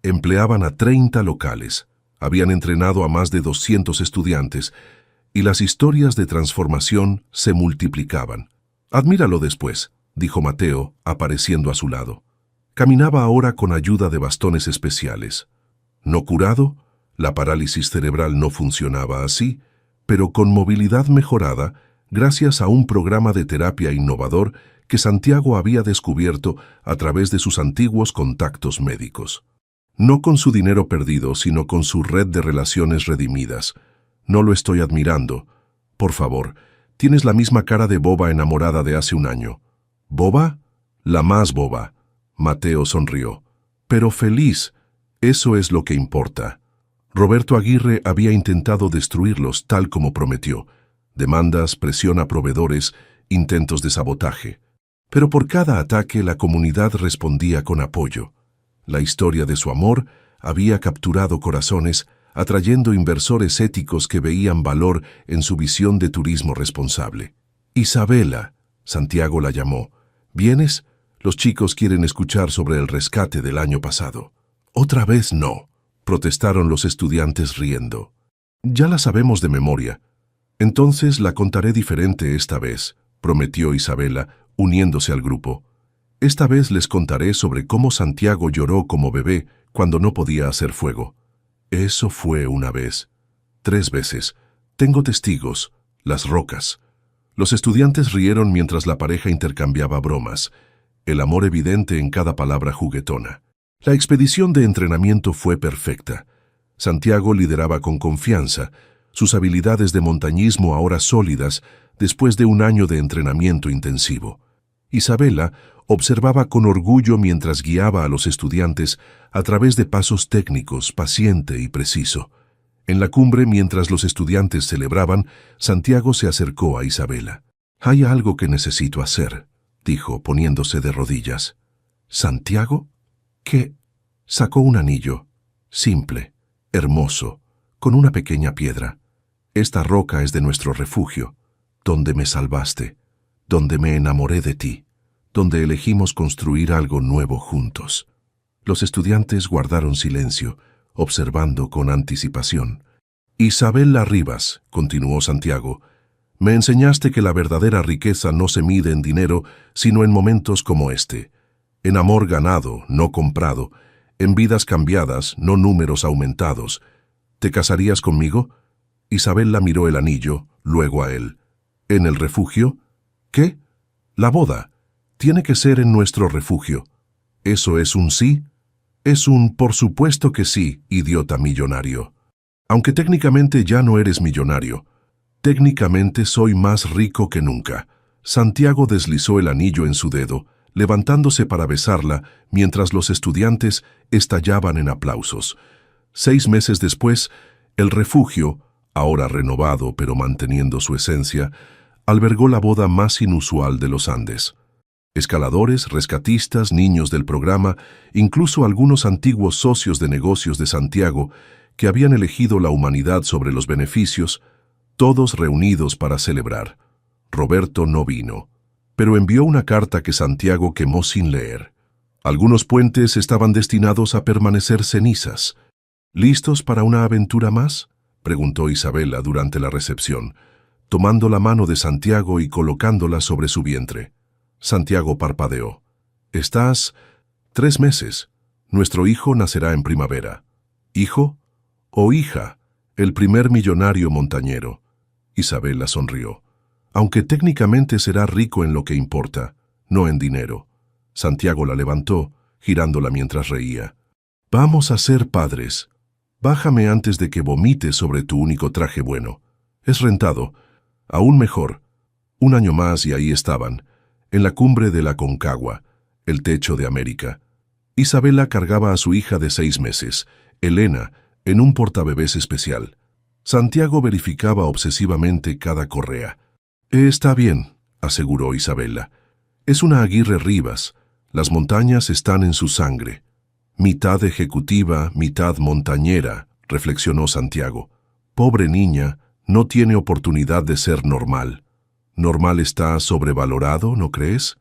Empleaban a 30 locales, habían entrenado a más de 200 estudiantes, y las historias de transformación se multiplicaban. «Admíralo después», dijo Mateo, apareciendo a su lado. Caminaba ahora con ayuda de bastones especiales. No curado, la parálisis cerebral no funcionaba así, pero con movilidad mejorada gracias a un programa de terapia innovador que Santiago había descubierto a través de sus antiguos contactos médicos. No con su dinero perdido, sino con su red de relaciones redimidas. «No lo estoy admirando. Por favor, tienes la misma cara de boba enamorada de hace un año». «¿Boba?» «La más boba». Mateo sonrió. «Pero feliz. Eso es lo que importa». Roberto Aguirre había intentado destruirlos tal como prometió. Demandas, presión a proveedores, intentos de sabotaje. Pero por cada ataque la comunidad respondía con apoyo. La historia de su amor había capturado corazones, atrayendo inversores éticos que veían valor en su visión de turismo responsable. «Isabela», Santiago la llamó. «¿Vienes? Los chicos quieren escuchar sobre el rescate del año pasado». «Otra vez no», protestaron los estudiantes riendo. «Ya la sabemos de memoria». «Entonces la contaré diferente esta vez», prometió Isabela, uniéndose al grupo. «Esta vez les contaré sobre cómo Santiago lloró como bebé cuando no podía hacer fuego». «Eso fue una vez. 3 veces. Tengo testigos, las rocas». Los estudiantes rieron mientras la pareja intercambiaba bromas, el amor evidente en cada palabra juguetona. La expedición de entrenamiento fue perfecta. Santiago lideraba con confianza, sus habilidades de montañismo ahora sólidas después de un año de entrenamiento intensivo. Isabela observaba con orgullo mientras guiaba a los estudiantes a través de pasos técnicos, paciente y preciso. En la cumbre, mientras los estudiantes celebraban, Santiago se acercó a Isabela. «Hay algo que necesito hacer», dijo, poniéndose de rodillas. «¿Santiago?» «¿Qué?» Sacó un anillo, simple, hermoso, con una pequeña piedra. «Esta roca es de nuestro refugio, donde me salvaste, donde me enamoré de ti, donde elegimos construir algo nuevo juntos». Los estudiantes guardaron silencio, observando con anticipación. «Isabela Rivas», continuó Santiago, «me enseñaste que la verdadera riqueza no se mide en dinero, sino en momentos como este, en amor ganado, no comprado, en vidas cambiadas, no números aumentados. ¿Te casarías conmigo?» Isabela miró el anillo, luego a él. «¿En el refugio?» «¿Qué?» «La boda. Tiene que ser en nuestro refugio». «¿Eso es un sí?» «Es un por supuesto que sí, idiota millonario. Aunque técnicamente ya no eres millonario. Técnicamente soy más rico que nunca». Santiago deslizó el anillo en su dedo, levantándose para besarla mientras los estudiantes estallaban en aplausos. 6 meses después, el refugio, ahora renovado pero manteniendo su esencia, albergó la boda más inusual de los Andes. Escaladores, rescatistas, niños del programa, incluso algunos antiguos socios de negocios de Santiago que habían elegido la humanidad sobre los beneficios, todos reunidos para celebrar. Roberto no vino, pero envió una carta que Santiago quemó sin leer. Algunos puentes estaban destinados a permanecer cenizas. ¿Listos para una aventura más?, preguntó Isabela durante la recepción, tomando la mano de Santiago y colocándola sobre su vientre. Santiago parpadeó. «Estás 3 meses. Nuestro hijo nacerá en primavera». «¿Hijo o hija?» «El primer millonario montañero». Isabela sonrió. «Aunque técnicamente será rico en lo que importa, no en dinero». Santiago la levantó, girándola mientras reía. «Vamos a ser padres. Bájame antes de que vomites sobre tu único traje bueno. Es rentado. Aún mejor». 1 año más y ahí estaban, en la cumbre de la Aconcagua, el techo de América. Isabela cargaba a su hija de 6 meses, Elena, en un portabebés especial. Santiago verificaba obsesivamente cada correa. «Está bien», aseguró Isabela. «Es una Aguirre Rivas. Las montañas están en su sangre». «Mitad ejecutiva, mitad montañera», reflexionó Santiago. «Pobre niña, no tiene oportunidad de ser normal». «Normal está sobrevalorado, ¿no crees?».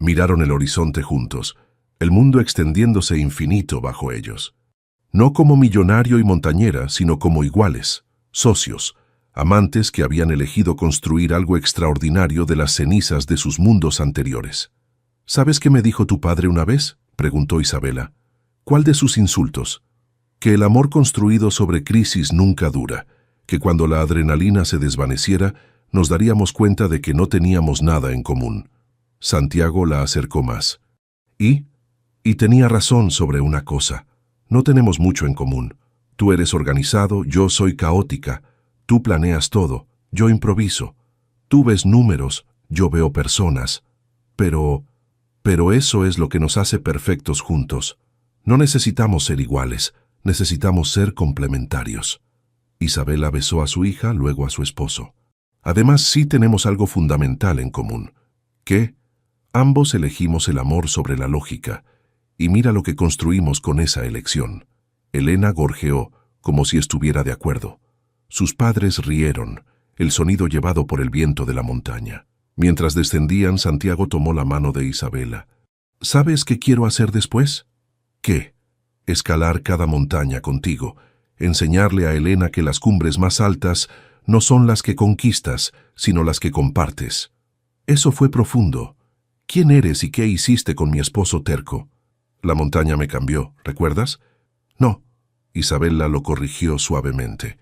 Miraron el horizonte juntos, el mundo extendiéndose infinito bajo ellos. No como millonario y montañera, sino como iguales, socios, amantes que habían elegido construir algo extraordinario de las cenizas de sus mundos anteriores. «¿Sabes qué me dijo tu padre una vez?», preguntó Isabela. «¿Cuál de sus insultos?». «Que el amor construido sobre crisis nunca dura, que cuando la adrenalina se desvaneciera, nos daríamos cuenta de que no teníamos nada en común». Santiago la acercó más. Y tenía razón sobre una cosa. No tenemos mucho en común. Tú eres organizado, yo soy caótica. Tú planeas todo, yo improviso. Tú ves números, yo veo personas. Pero eso es lo que nos hace perfectos juntos. No necesitamos ser iguales, necesitamos ser complementarios. Isabela besó a su hija, luego a su esposo. Además, sí tenemos algo fundamental en común. ¿Qué? Ambos elegimos el amor sobre la lógica. Y mira lo que construimos con esa elección. Elena gorjeó, como si estuviera de acuerdo. Sus padres rieron, el sonido llevado por el viento de la montaña. Mientras descendían, Santiago tomó la mano de Isabela. ¿Sabes qué quiero hacer después? ¿Qué? Escalar cada montaña contigo, enseñarle a Elena que las cumbres más altas no son las que conquistas, sino las que compartes. Eso fue profundo. ¿Quién eres y qué hiciste con mi esposo terco? La montaña me cambió, ¿recuerdas? No. Isabela lo corrigió suavemente.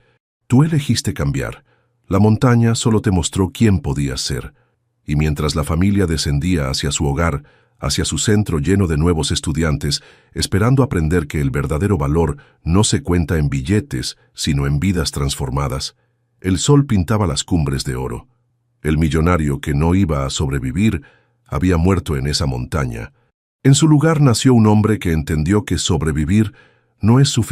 Tú elegiste cambiar. La montaña solo te mostró quién podías ser. Y mientras la familia descendía hacia su hogar, hacia su centro lleno de nuevos estudiantes, esperando aprender que el verdadero valor no se cuenta en billetes, sino en vidas transformadas, el sol pintaba las cumbres de oro. El millonario que no iba a sobrevivir había muerto en esa montaña. En su lugar nació un hombre que entendió que sobrevivir no es suficiente.